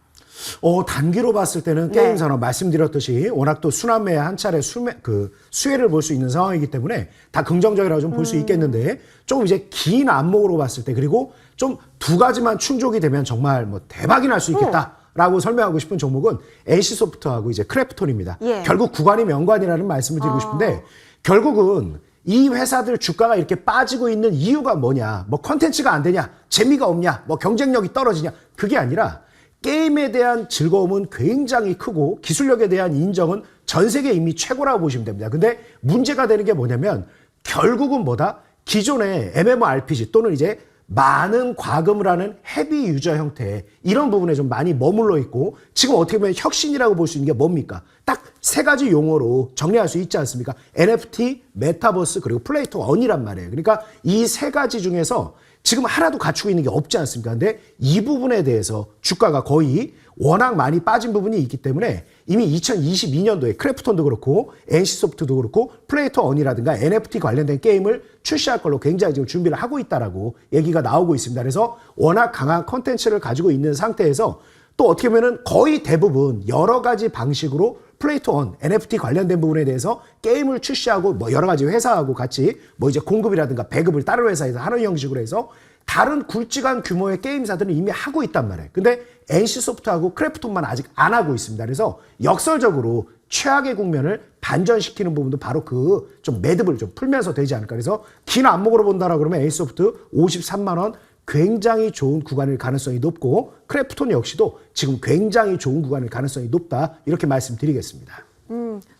[SPEAKER 4] 단기로 봤을 때는
[SPEAKER 1] 네.
[SPEAKER 4] 게임 산업 말씀드렸듯이 워낙 또 순환매에 한 차례 수혜를 볼 수 있는 상황이기 때문에 다 긍정적이라고 좀 볼 수 있겠는데 조금 이제 긴 안목으로 봤을 때 그리고 좀 두 가지만 충족이 되면 정말 뭐 대박이 날 수 있겠다라고 설명하고 싶은 종목은 NC소프트하고 이제 크래프톤입니다.
[SPEAKER 1] 예.
[SPEAKER 4] 결국 구간이 명관이라는 말씀을 드리고 싶은데 결국은 이 회사들 주가가 이렇게 빠지고 있는 이유가 뭐냐? 뭐 컨텐츠가 안 되냐? 재미가 없냐? 뭐 경쟁력이 떨어지냐? 그게 아니라 게임에 대한 즐거움은 굉장히 크고 기술력에 대한 인정은 전 세계 이미 최고라고 보시면 됩니다. 근데 문제가 되는 게 뭐냐면 결국은 뭐다? 기존의 MMORPG 또는 이제 많은 과금을 하는 헤비 유저 형태 이런 부분에 좀 많이 머물러 있고 지금 어떻게 보면 혁신이라고 볼 수 있는 게 뭡니까? 딱 세 가지 용어로 정리할 수 있지 않습니까? NFT, 메타버스 그리고 플레이 투 언이란 말이에요. 그러니까 이 세 가지 중에서 지금 하나도 갖추고 있는 게 없지 않습니까? 근데 이 부분에 대해서 주가가 거의 워낙 많이 빠진 부분이 있기 때문에 이미 2022년도에 크래프톤도 그렇고 NC소프트도 그렇고 플레이 투 언이라든가 NFT 관련된 게임을 출시할 걸로 굉장히 지금 준비를 하고 있다라고 얘기가 나오고 있습니다. 그래서 워낙 강한 컨텐츠를 가지고 있는 상태에서 또 어떻게 보면은 거의 대부분 여러 가지 방식으로 플레이 투 원, NFT 관련된 부분에 대해서 게임을 출시하고 뭐 여러 가지 회사하고 같이 뭐 이제 공급이라든가 배급을 다른 회사에서 하는 형식으로 해서 다른 굵직한 규모의 게임사들은 이미 하고 있단 말이에요. 근데 NC소프트하고 크래프톤만 아직 안 하고 있습니다. 그래서 역설적으로 최악의 국면을 반전시키는 부분도 바로 그 좀 매듭을 좀 풀면서 되지 않을까. 그래서 긴 안목으로 본다라 그러면 NC소프트 53만 원 굉장히 좋은 구간일 가능성이 높고 크래프톤 역시도 지금 굉장히 좋은 구간일 가능성이 높다. 이렇게 말씀드리겠습니다.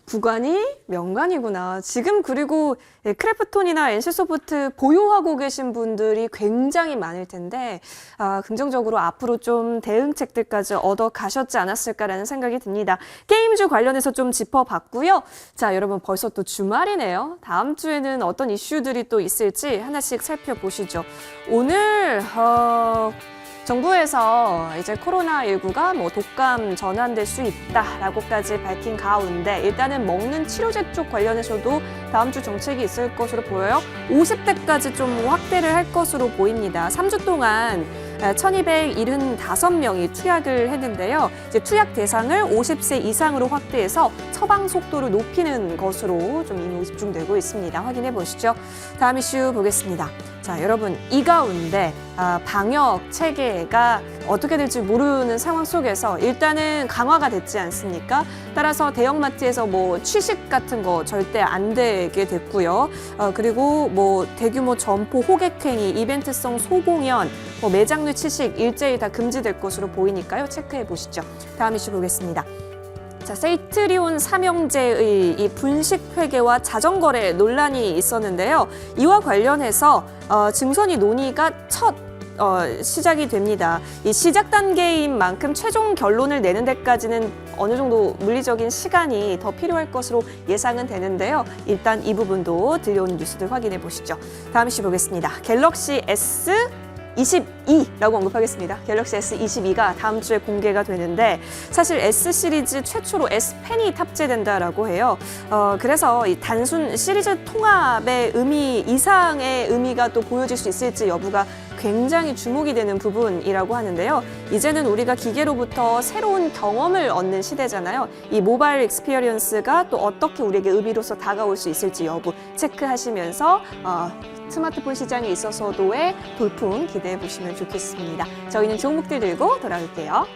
[SPEAKER 1] 구간이 명간이구나. 지금 그리고 크래프톤이나 NC소프트 보유하고 계신 분들이 굉장히 많을 텐데 긍정적으로 앞으로 좀 대응책들까지 얻어 가셨지 않았을까라는 생각이 듭니다. 게임주 관련해서 좀 짚어봤고요. 자, 여러분 벌써 또 주말이네요. 다음 주에는 어떤 이슈들이 또 있을지 하나씩 살펴보시죠. 오늘 정부에서 이제 코로나19가 뭐 독감 전환될 수 있다라고까지 밝힌 가운데 일단은 먹는 치료제 쪽 관련해서도 다음 주 정책이 있을 것으로 보여요. 50대까지 좀 확대를 할 것으로 보입니다. 3주 동안 1,275명이 투약을 했는데요. 이제 투약 대상을 50세 이상으로 확대해서 처방 속도를 높이는 것으로 좀 임무 집중되고 있습니다. 확인해 보시죠. 다음 이슈 보겠습니다. 자, 여러분 이 가운데 방역 체계가 어떻게 될지 모르는 상황 속에서 일단은 강화가 됐지 않습니까? 따라서 대형마트에서 뭐 취식 같은 거 절대 안 되게 됐고요. 그리고 뭐 대규모 점포 호객행위, 이벤트성 소공연, 뭐 매장 내 취식 일제히 다 금지될 것으로 보이니까요. 체크해 보시죠. 다음 이슈 보겠습니다. 자, 세이트리온 삼형제의 이 분식 회계와 자전거래 논란이 있었는데요. 이와 관련해서 증선이 논의가 첫 시작이 됩니다. 이 시작 단계인 만큼 최종 결론을 내는 데까지는 어느 정도 물리적인 시간이 더 필요할 것으로 예상은 되는데요. 일단 이 부분도 들려오는 뉴스들 확인해 보시죠. 다음 이슈 보겠습니다. 갤럭시 S22라고 언급하겠습니다. 갤럭시 S22가 다음 주에 공개가 되는데 사실 S 시리즈 최초로 S 펜이 탑재된다라고 해요. 그래서 이 단순 시리즈 통합의 의미 이상의 의미가 또 보여질 수 있을지 여부가 굉장히 주목이 되는 부분이라고 하는데요. 이제는 우리가 기계로부터 새로운 경험을 얻는 시대잖아요. 이 모바일 익스피리언스가 또 어떻게 우리에게 의미로서 다가올 수 있을지 여부 체크하시면서 스마트폰 시장에 있어서도의 돌풍 기대해 보시면 좋겠습니다. 저희는 종목들 들고 돌아올게요.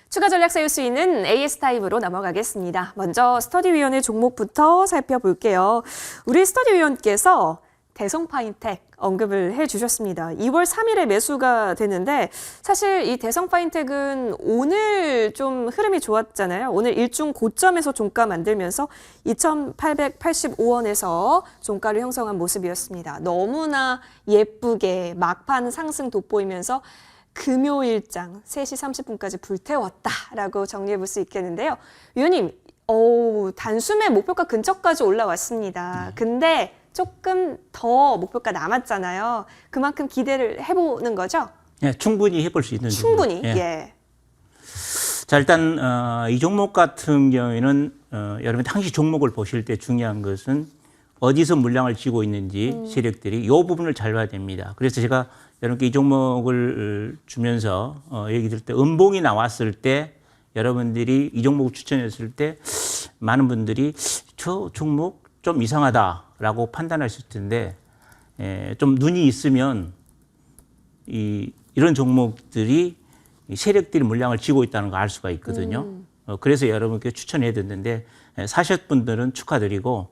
[SPEAKER 1] 추가 전략 세울 수 있는 AS 타임으로 넘어가겠습니다. 먼저 스터디위원회 종목부터 살펴볼게요. 우리 스터디위원께서 대성파인텍 언급을 해주셨습니다. 2월 3일에 매수가 되는데 사실 이 대성파인텍은 오늘 좀 흐름이 좋았잖아요. 오늘 일중 고점에서 종가 만들면서 2,885원에서 종가를 형성한 모습이었습니다. 너무나 예쁘게 막판 상승 돋보이면서 금요일장 3시 30분까지 불태웠다라고 정리해 볼 수 있겠는데요. 위원님, 단숨에 목표가 근처까지 올라왔습니다. 근데 조금 더 목표가 남았잖아요. 그만큼 기대를 해보는 거죠?
[SPEAKER 3] 예, 충분히 해볼 수 있는
[SPEAKER 1] 충분히.
[SPEAKER 3] 종목. 예.
[SPEAKER 1] 예.
[SPEAKER 3] 자, 일단 이 종목 같은 경우에는 여러분 당시 종목을 보실 때 중요한 것은 어디서 물량을 쥐고 있는지 세력들이 이 부분을 잘 봐야 됩니다. 그래서 제가 여러분께 이 종목을 주면서 얘기 드릴 때 음봉이 나왔을 때 여러분들이 이 종목을 추천했을 때 많은 분들이 저 종목 좀 이상하다라고 판단하실 텐데 좀 눈이 있으면 이런 종목들이 이 세력들이 물량을 쥐고 있다는 걸 알 수가 있거든요. 그래서 여러분께 추천해 드렸는데 사셨 분들은 축하드리고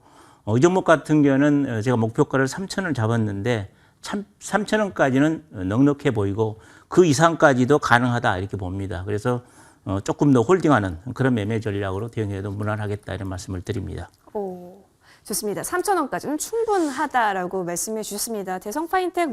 [SPEAKER 3] 이 종목 같은 경우는 제가 목표가를 3,000원 잡았는데 3,000원까지는 넉넉해 보이고 그 이상까지도 가능하다 이렇게 봅니다. 그래서 조금 더 홀딩하는 그런 매매 전략으로 대응해도 무난하겠다 이런 말씀을 드립니다.
[SPEAKER 1] 오, 좋습니다. 3,000원까지는 충분하다라고 말씀해 주셨습니다. 대성파인텍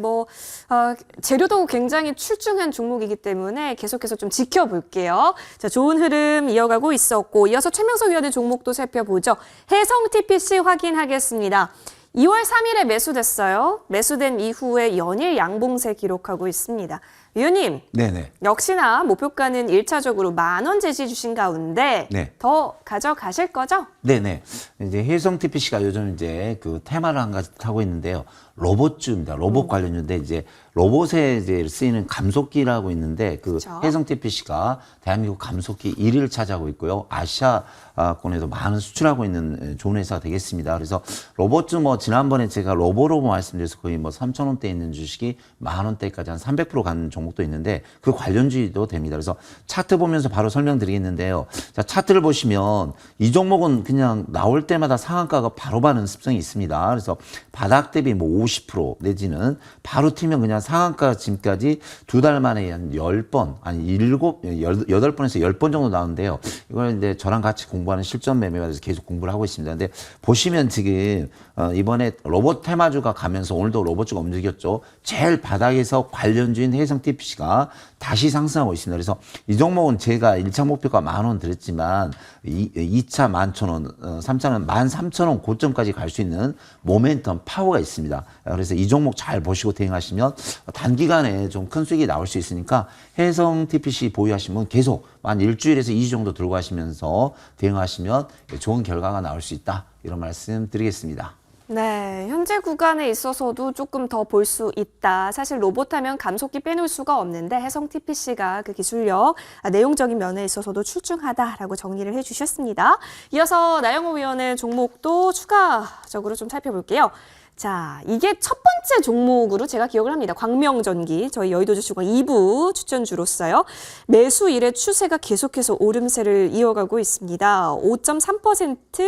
[SPEAKER 1] 재료도 굉장히 출중한 종목이기 때문에 계속해서 좀 지켜볼게요. 자, 좋은 흐름 이어가고 있었고 이어서 최명석 위원의 종목도 살펴보죠. 해성TPC 확인하겠습니다. 2월 3일에 매수됐어요. 매수된 이후에 연일 양봉세 기록하고 있습니다. 위원님,
[SPEAKER 2] 네네.
[SPEAKER 1] 역시나 목표가는 1차적으로 10,000원 제시 주신 가운데
[SPEAKER 2] 네.
[SPEAKER 1] 더 가져가실 거죠?
[SPEAKER 2] 네네. 이제 해성TPC가 요즘 이제 그 테마를 한 가지 타고 있는데요. 로봇주입니다. 로봇 관련주인데 이제 로봇에 이제 쓰이는 감속기라고 있는데 그
[SPEAKER 1] 그쵸.
[SPEAKER 2] 해성TPC가 대한민국 감속기 1위를 차지하고 있고요. 아시아권에도 많은 수출하고 있는 좋은 회사가 되겠습니다. 그래서 로봇주 지난번에 제가 로보로보 말씀드려서 거의 3,000원대 있는 주식이 10,000원대까지 한 300% 가는 종목도 있는데 그 관련주의도 됩니다. 그래서 차트 보면서 바로 설명드리겠는데요. 자, 차트를 보시면 이 종목은 그냥 나올 때마다 상한가가 바로 받는 습성이 있습니다. 그래서 바닥 대비 50% 내지는 바로 튀면 그냥 상한가 지금까지 2달 만에 한 10번, 아니 8번에서 10번 정도 나오는데요. 이걸 이제 저랑 같이 공부하는 실전 매매가 돼서 계속 공부를 하고 있습니다. 근데 보시면 지금 이번에 로봇 테마주가 가면서 오늘도 로봇주가 움직였죠. 제일 바닥에서 관련주인 해성TPC가 다시 상승하고 있습니다. 그래서 이 종목은 제가 1차 목표가 10,000원 드렸지만 2차 11,000원, 3차는 13,000원 고점까지 갈 수 있는 모멘텀 파워가 있습니다. 그래서 이 종목 잘 보시고 대응하시면 단기간에 좀 큰 수익이 나올 수 있으니까 해성TPC 보유하시면 계속 한 일주일에서 2주 정도 들고 가시면서 대응하시면 좋은 결과가 나올 수 있다. 이런 말씀 드리겠습니다.
[SPEAKER 1] 네, 현재 구간에 있어서도 조금 더 볼 수 있다. 사실 로봇 하면 감속기 빼놓을 수가 없는데 해성TPC가 그 기술력, 내용적인 면에 있어서도 출중하다라고 정리를 해주셨습니다. 이어서 나영호 위원의 종목도 추가적으로 좀 살펴볼게요. 자, 이게 첫 번째 종목으로 제가 기억을 합니다. 광명전기, 저희 여의도주식원 2부 추천주로서요. 매수 일의 추세가 계속해서 오름세를 이어가고 있습니다. 5.3%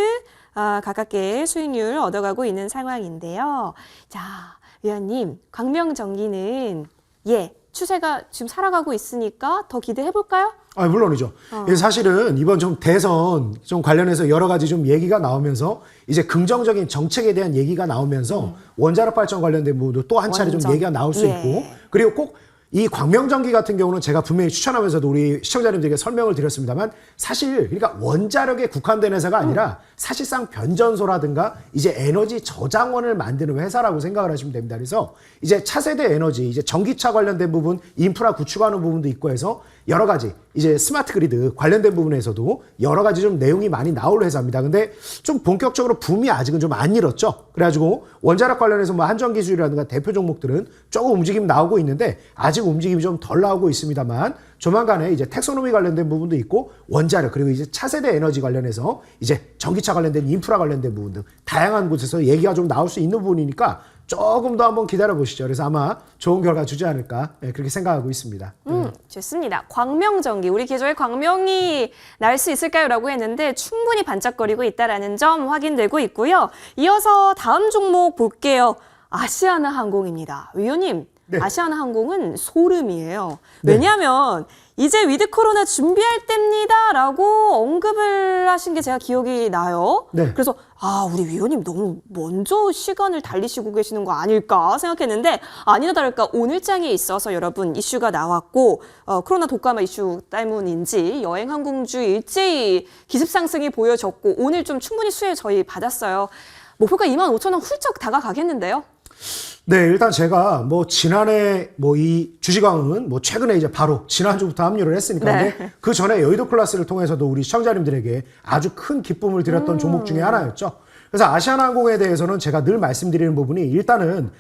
[SPEAKER 1] 가깝게 수익률 얻어가고 있는 상황인데요. 자, 위원님, 광명전기는 추세가 지금 살아가고 있으니까 더 기대해볼까요?
[SPEAKER 4] 물론이죠. 사실은 이번 좀 대선 좀 관련해서 여러 가지 좀 얘기가 나오면서 이제 긍정적인 정책에 대한 얘기가 나오면서 원자력 발전 관련된 부분도 또 한 차례 좀 얘기가 나올 수 있고 그리고 꼭 이 광명전기 같은 경우는 제가 분명히 추천하면서도 우리 시청자님들에게 설명을 드렸습니다만 사실 그러니까 원자력에 국한된 회사가 아니라 사실상 변전소라든가 이제 에너지 저장원을 만드는 회사라고 생각을 하시면 됩니다. 그래서 이제 차세대 에너지, 이제 전기차 관련된 부분, 인프라 구축하는 부분도 있고 해서 여러 가지 이제 스마트 그리드 관련된 부분에서도 여러 가지 좀 내용이 많이 나올 회사입니다. 근데 좀 본격적으로 붐이 아직은 좀 안 일었죠. 그래가지고 원자력 관련해서 한전기술이라든가 대표 종목들은 조금 움직임 나오고 있는데 아직 움직임이 좀 덜 나오고 있습니다만 조만간에 이제 텍소노미 관련된 부분도 있고 원자력 그리고 이제 차세대 에너지 관련해서 이제 전기차 관련된 인프라 관련된 부분 등 다양한 곳에서 얘기가 좀 나올 수 있는 부분이니까 조금 더 한번 기다려 보시죠. 그래서 아마 좋은 결과 주지 않을까 그렇게 생각하고 있습니다.
[SPEAKER 1] 좋습니다. 광명전기, 우리 계좌에 광명이 날 수 있을까요? 라고 했는데 충분히 반짝거리고 있다는 점 확인되고 있고요. 이어서 다음 종목 볼게요. 아시아나항공입니다. 위원님,
[SPEAKER 4] 네.
[SPEAKER 1] 아시아나항공은 소름이에요. 왜냐하면 이제 위드 코로나 준비할 때입니다라고 언급을 하신 게 제가 기억이 나요.
[SPEAKER 4] 네.
[SPEAKER 1] 그래서 우리 위원님 너무 먼저 시간을 달리시고 계시는 거 아닐까 생각했는데 아니나 다를까 오늘장에 있어서 여러분 이슈가 나왔고 코로나 독감화 이슈 때문인지 여행 항공주 일제히 기습상승이 보여졌고 오늘 좀 충분히 수혜 저희 받았어요. 목표가 25,000원 훌쩍 다가가겠는데요?
[SPEAKER 4] 네, 일단 제가 뭐 지난해 뭐 이 주식왕은 뭐 최근에 이제 바로 지난주부터 합류를 했으니까
[SPEAKER 1] 네.
[SPEAKER 4] 근데 그 전에 여의도 클래스를 통해서도 우리 시청자님들에게 아주 큰 기쁨을 드렸던 종목 중에 하나였죠. 그래서 아시아나항공에 대해서는 제가 늘 말씀드리는 부분이 일단은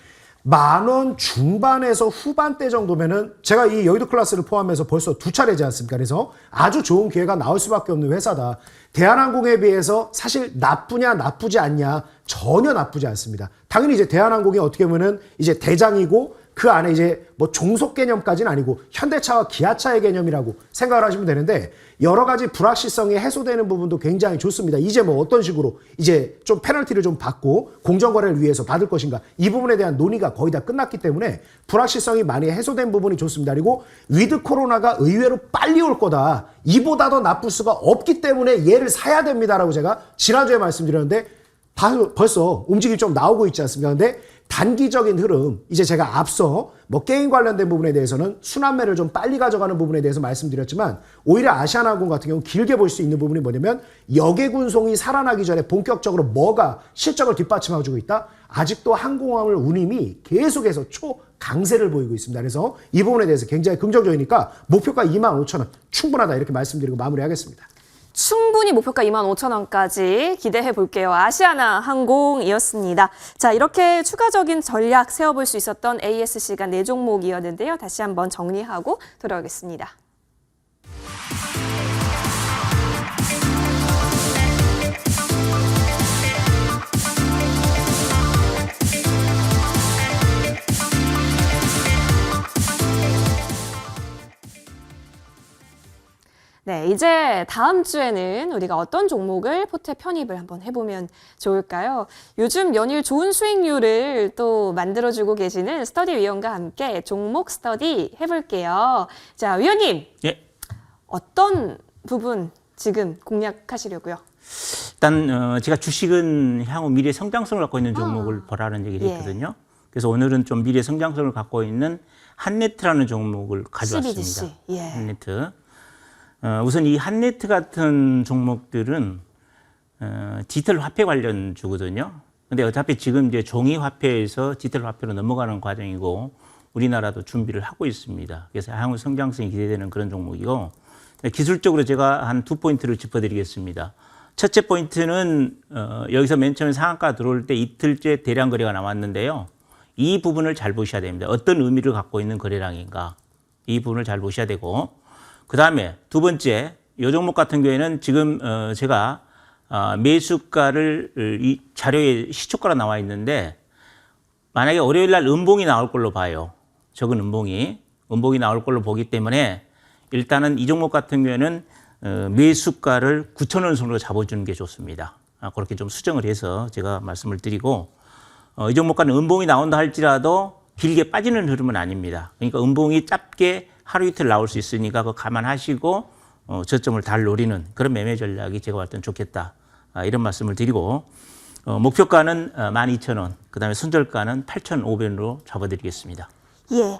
[SPEAKER 4] 10,000원 중반에서 후반대 정도면은 제가 이 여의도 클래스를 포함해서 벌써 2차례지 않습니까? 그래서 아주 좋은 기회가 나올 수밖에 없는 회사다. 대한항공에 비해서 사실 나쁘냐 나쁘지 않냐 전혀 나쁘지 않습니다. 당연히 이제 대한항공이 어떻게 보면은 이제 대장이고 그 안에 이제 뭐 종속 개념까지는 아니고 현대차와 기아차의 개념이라고 생각을 하시면 되는데 여러 가지 불확실성이 해소되는 부분도 굉장히 좋습니다. 이제 뭐 어떤 식으로 이제 좀 페널티를 좀 받고 공정거래를 위해서 받을 것인가 이 부분에 대한 논의가 거의 다 끝났기 때문에 불확실성이 많이 해소된 부분이 좋습니다. 그리고 위드 코로나가 의외로 빨리 올 거다. 이보다 더 나쁠 수가 없기 때문에 얘를 사야 됩니다라고 제가 지난주에 말씀드렸는데 벌써 움직임이 좀 나오고 있지 않습니까? 근데 단기적인 흐름, 이제 제가 앞서 뭐 게임 관련된 부분에 대해서는 순환매를 좀 빨리 가져가는 부분에 대해서 말씀드렸지만 오히려 아시아나항공 같은 경우 길게 볼 수 있는 부분이 뭐냐면 역외군송이 살아나기 전에 본격적으로 뭐가 실적을 뒷받침해주고 있다? 아직도 항공화물 운임이 계속해서 초강세를 보이고 있습니다. 그래서 이 부분에 대해서 굉장히 긍정적이니까 목표가 25,000원 충분하다 이렇게 말씀드리고 마무리하겠습니다.
[SPEAKER 1] 충분히 목표가 25,000원까지 기대해 볼게요. 아시아나 항공이었습니다. 자, 이렇게 추가적인 전략 세워볼 수 있었던 ASC가 4종목이었는데요. 다시 한번 정리하고 돌아오겠습니다. 네, 이제 다음 주에는 우리가 어떤 종목을 포트에 편입을 한번 해보면 좋을까요? 요즘 연일 좋은 수익률을 또 만들어주고 계시는 스터디 위원과 함께 종목 스터디 해볼게요. 자, 위원님.
[SPEAKER 3] 예.
[SPEAKER 1] 어떤 부분 지금 공략하시려고요?
[SPEAKER 3] 일단 제가 주식은 향후 미래 성장성을 갖고 있는 종목을 보라는 얘기를
[SPEAKER 1] 예.
[SPEAKER 3] 했거든요. 그래서 오늘은 좀 미래 성장성을 갖고 있는 한네트라는 종목을 가져왔습니다.
[SPEAKER 1] CBDC. 예.
[SPEAKER 3] 한네트. 우선 이 한네트 같은 종목들은 디지털 화폐 관련주거든요. 근데 어차피 지금 이제 종이 화폐에서 디지털 화폐로 넘어가는 과정이고 우리나라도 준비를 하고 있습니다. 그래서 향후 성장성이 기대되는 그런 종목이고 기술적으로 제가 한 2포인트를 짚어드리겠습니다. 첫째 포인트는 여기서 맨 처음에 상한가 들어올 때 이틀째 대량 거래가 나왔는데요. 이 부분을 잘 보셔야 됩니다. 어떤 의미를 갖고 있는 거래량인가 이 부분을 잘 보셔야 되고 그 다음에 두 번째, 이 종목 같은 경우에는 지금 제가 매수가를 이 자료에 시초가로 나와 있는데 만약에 월요일 날 음봉이 나올 걸로 봐요. 적은 음봉이 나올 걸로 보기 때문에 일단은 이 종목 같은 경우에는 매수가를 9,000원 선으로 잡아주는 게 좋습니다. 그렇게 좀 수정을 해서 제가 말씀을 드리고 이 종목과는 음봉이 나온다 할지라도 길게 빠지는 흐름은 아닙니다. 그러니까 음봉이 짧게 하루 이틀 나올 수 있으니까 그거 감안하시고 저점을 잘 노리는 그런 매매 전략이 제가 볼 때는 좋겠다. 이런 말씀을 드리고 목표가는 12,000원, 그다음에 손절가는 8,500원으로 잡아드리겠습니다.
[SPEAKER 1] 예.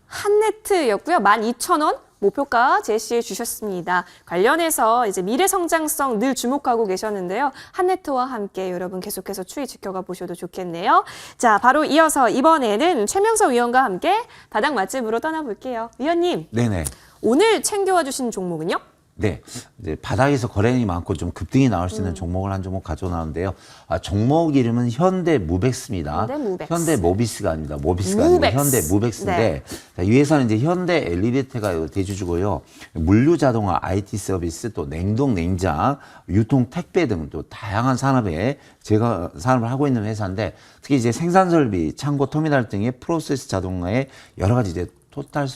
[SPEAKER 1] 한네트였고요. 12,000원 목표가 제시해 주셨습니다. 관련해서 이제 미래 성장성 늘 주목하고 계셨는데요. 한네트와 함께 여러분 계속해서 추이 지켜가 보셔도 좋겠네요. 자, 바로 이어서 이번에는 최명석 위원과 함께 바닥 맛집으로 떠나볼게요. 위원님.
[SPEAKER 2] 네네.
[SPEAKER 1] 오늘 챙겨와 주신 종목은요?
[SPEAKER 2] 네, 이제 바닥에서 거래량이 많고 좀 급등이 나올 수 있는 종목을 한 종목 가져나왔는데요. 종목 이름은 현대무벡스입니다.
[SPEAKER 1] 현대무벡스.
[SPEAKER 2] 현대모비스가 아닙니다. 모비스가 아니고 현대무벡스인데
[SPEAKER 1] 네.
[SPEAKER 2] 자, 이 회사는 이제 현대 엘리베이터가 대주주고요. 물류 자동화, IT 서비스, 또 냉동 냉장, 유통 택배 등 또 다양한 산업에 제가 산업을 하고 있는 회사인데 특히 이제 생산 설비, 창고 터미널 등의 프로세스 자동화에 여러 가지 이제 토탈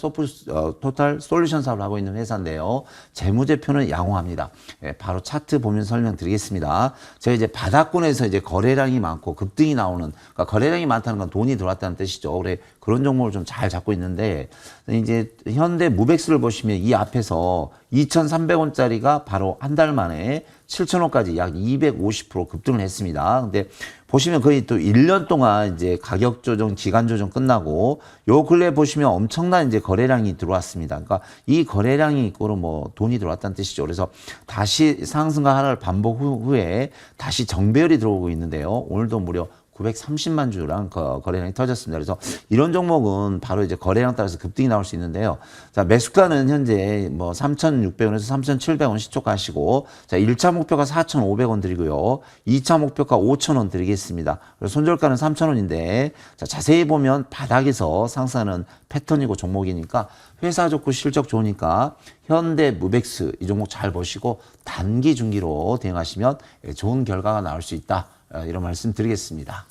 [SPEAKER 2] 솔루션 사업을 하고 있는 회사인데요. 재무제표는 양호합니다. 예, 바로 차트 보면 설명드리겠습니다. 제가 이제 바닥권에서 이제 거래량이 많고 급등이 나오는, 그러니까 거래량이 많다는 건 돈이 들어왔다는 뜻이죠. 그래, 그런 종목을 좀 잘 잡고 있는데, 이제 현대무벡스를 보시면 이 앞에서 2,300원짜리가 바로 한 달 만에 7,000원까지 약 250% 급등을 했습니다. 근데 보시면 거의 또 1년 동안 이제 가격 조정, 기간 조정 끝나고 요 근래 보시면 엄청난 이제 거래량이 들어왔습니다. 그러니까 이 거래량이 있고로 뭐 돈이 들어왔다는 뜻이죠. 그래서 다시 상승과 하락을 반복 후에 다시 정배열이 들어오고 있는데요. 오늘도 무려 930만 주랑 거래량이 터졌습니다. 그래서 이런 종목은 바로 이제 거래량 따라서 급등이 나올 수 있는데요. 자, 매수가는 현재 뭐 3,600원에서 3,700원 시초가시고, 자, 1차 목표가 4,500원 드리고요. 2차 목표가 5,000원 드리겠습니다. 그리고 손절가는 3,000원인데, 자, 자세히 보면 바닥에서 상승하는 패턴이고 종목이니까 회사 좋고 실적 좋으니까 현대 무벡스 이 종목 잘 보시고 단기 중기로 대응하시면 좋은 결과가 나올 수 있다. 이런 말씀 드리겠습니다.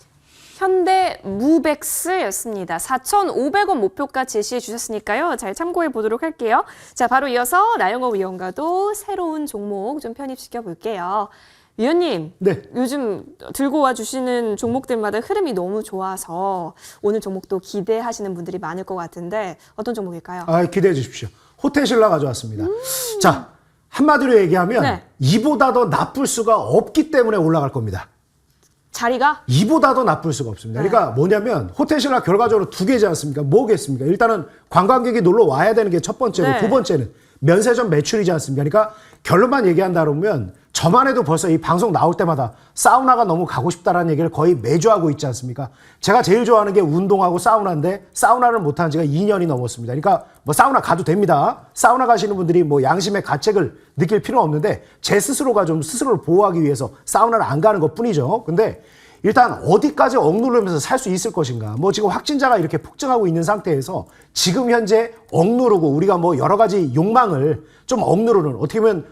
[SPEAKER 1] 현대 무벡스였습니다. 4,500원 목표가 제시해 주셨으니까요. 잘 참고해 보도록 할게요. 자, 바로 이어서 나영호 위원과도 새로운 종목 좀 편입시켜 볼게요. 위원님,
[SPEAKER 4] 네.
[SPEAKER 1] 요즘 들고 와 주시는 종목들마다 흐름이 너무 좋아서 오늘 종목도 기대하시는 분들이 많을 것 같은데 어떤 종목일까요?
[SPEAKER 4] 기대해 주십시오. 호텔신라 가져왔습니다. 자, 한마디로 얘기하면
[SPEAKER 1] 네.
[SPEAKER 4] 이보다 더 나쁠 수가 없기 때문에 올라갈 겁니다.
[SPEAKER 1] 자리가?
[SPEAKER 4] 이보다 더 나쁠 수가 없습니다. 그러니까 뭐냐면 호텔신라 결과적으로 두 개지 않습니까? 뭐겠습니까? 일단은 관광객이 놀러 와야 되는 게 첫 번째고
[SPEAKER 1] 네.
[SPEAKER 4] 두 번째는 면세점 매출이지 않습니까? 그러니까 결론만 얘기한다 그러면 저만 해도 벌써 이 방송 나올 때마다 사우나가 너무 가고 싶다라는 얘기를 거의 매주 하고 있지 않습니까? 제가 제일 좋아하는 게 운동하고 사우나인데 사우나를 못한 지가 2년이 넘었습니다. 그러니까 뭐 사우나 가도 됩니다. 사우나 가시는 분들이 뭐 양심의 가책을 느낄 필요는 없는데 제 스스로가 좀 스스로를 보호하기 위해서 사우나를 안 가는 것 뿐이죠. 근데 일단 어디까지 억누르면서 살 수 있을 것인가. 뭐 지금 확진자가 이렇게 폭증하고 있는 상태에서 지금 현재 억누르고 우리가 뭐 여러 가지 욕망을 좀 억누르는 어떻게 보면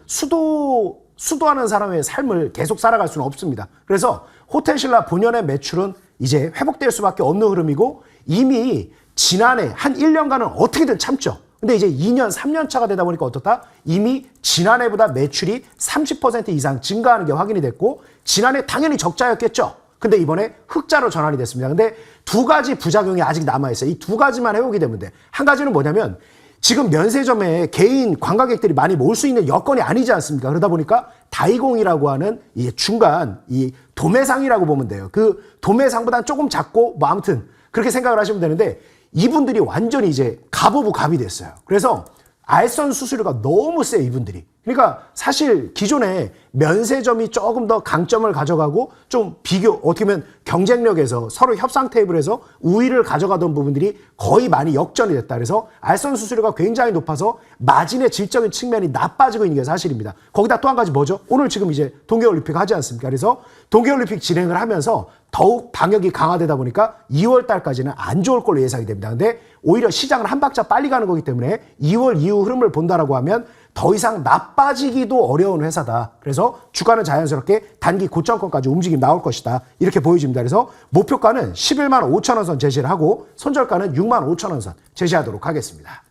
[SPEAKER 4] 수도하는 사람의 삶을 계속 살아갈 수는 없습니다. 그래서 호텔신라 본연의 매출은 이제 회복될 수밖에 없는 흐름이고 이미 지난해 한 1년간은 어떻게든 참죠. 근데 이제 2년, 3년 차가 되다 보니까 어떻다? 이미 지난해보다 매출이 30% 이상 증가하는 게 확인이 됐고 지난해 당연히 적자였겠죠. 근데 이번에 흑자로 전환이 됐습니다. 근데 두 가지 부작용이 아직 남아있어요. 이 두 가지만 해오게 되면 돼. 한 가지는 뭐냐면 지금 면세점에 개인 관광객들이 많이 모을 수 있는 여건이 아니지 않습니까? 그러다 보니까 다이공이라고 하는 이 중간 이 도매상이라고 보면 돼요. 그 도매상보다는 조금 작고 뭐 아무튼 그렇게 생각을 하시면 되는데 이분들이 완전히 이제 갑 오브 갑이 됐어요. 그래서 알선 수수료가 너무 세 이분들이. 그러니까 사실 기존에 면세점이 조금 더 강점을 가져가고 좀 어떻게 보면 경쟁력에서 서로 협상 테이블에서 우위를 가져가던 부분들이 거의 많이 역전이 됐다. 그래서 알선 수수료가 굉장히 높아서 마진의 질적인 측면이 나빠지고 있는 게 사실입니다. 거기다 또 한 가지 뭐죠? 오늘 지금 이제 동계올림픽 하지 않습니까? 그래서 동계올림픽 진행을 하면서 더욱 방역이 강화되다 보니까 2월 달까지는 안 좋을 걸로 예상이 됩니다. 근데 오히려 시장은 한 박자 빨리 가는 거기 때문에 2월 이후 흐름을 본다라고 하면 더 이상 나빠지기도 어려운 회사다. 그래서 주가는 자연스럽게 단기 고점권까지 움직임 나올 것이다. 이렇게 보여집니다. 그래서 목표가는 11만 5천 원 선 제시를 하고 손절가는 6만 5천 원 선 제시하도록 하겠습니다.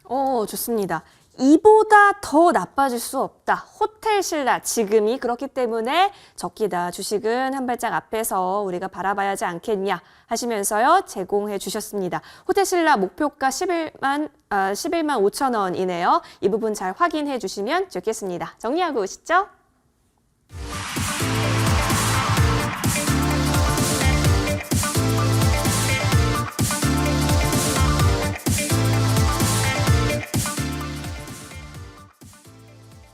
[SPEAKER 1] 좋습니다. 이보다 더 나빠질 수 없다. 호텔신라 지금이 그렇기 때문에 적기다. 주식은 한 발짝 앞에서 우리가 바라봐야 하지 않겠냐 하시면서요. 제공해 주셨습니다. 호텔신라 목표가 11만 5천 원이네요. 이 부분 잘 확인해 주시면 좋겠습니다. 정리하고 오시죠.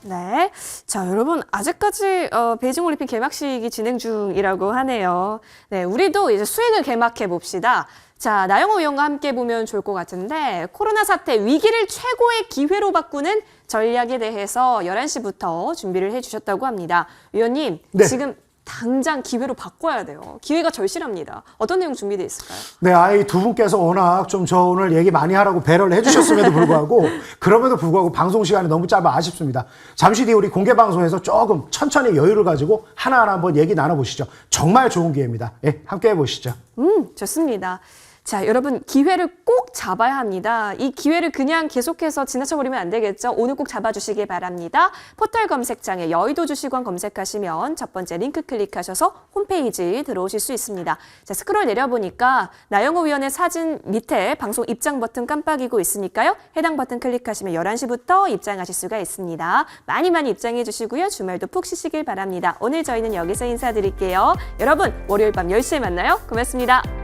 [SPEAKER 1] 네. 자, 여러분, 아직까지 베이징 올림픽 개막식이 진행 중이라고 하네요. 네, 우리도 이제 수행을 개막해 봅시다. 자, 나영호 위원과 함께 보면 좋을 것 같은데 코로나 사태 위기를 최고의 기회로 바꾸는 전략에 대해서 11시부터 준비를 해 주셨다고 합니다. 위원님,
[SPEAKER 4] 네.
[SPEAKER 1] 지금 당장 기회로 바꿔야 돼요. 기회가 절실합니다. 어떤 내용 준비되어 있을까요?
[SPEAKER 4] 네, 아이 두 분께서 워낙 좀 저 오늘 얘기 많이 하라고 배려를 해주셨음에도 불구하고 그럼에도 불구하고 방송 시간이 너무 짧아 아쉽습니다. 잠시 뒤에 우리 공개 방송에서 조금 천천히 여유를 가지고 하나하나 한번 얘기 나눠보시죠. 정말 좋은 기회입니다. 예, 함께 해보시죠.
[SPEAKER 1] 좋습니다. 자, 여러분 기회를 꼭 잡아야 합니다. 이 기회를 그냥 계속해서 지나쳐버리면 안 되겠죠. 오늘 꼭 잡아주시기 바랍니다. 포털 검색창에 여의도 주식원 검색하시면 첫 번째 링크 클릭하셔서 홈페이지 들어오실 수 있습니다. 자, 스크롤 내려보니까 나영호 위원의 사진 밑에 방송 입장 버튼 깜빡이고 있으니까요. 해당 버튼 클릭하시면 11시부터 입장하실 수가 있습니다. 많이 입장해 주시고요. 주말도 푹 쉬시길 바랍니다. 오늘 저희는 여기서 인사드릴게요. 여러분 월요일 밤 10시에 만나요. 고맙습니다.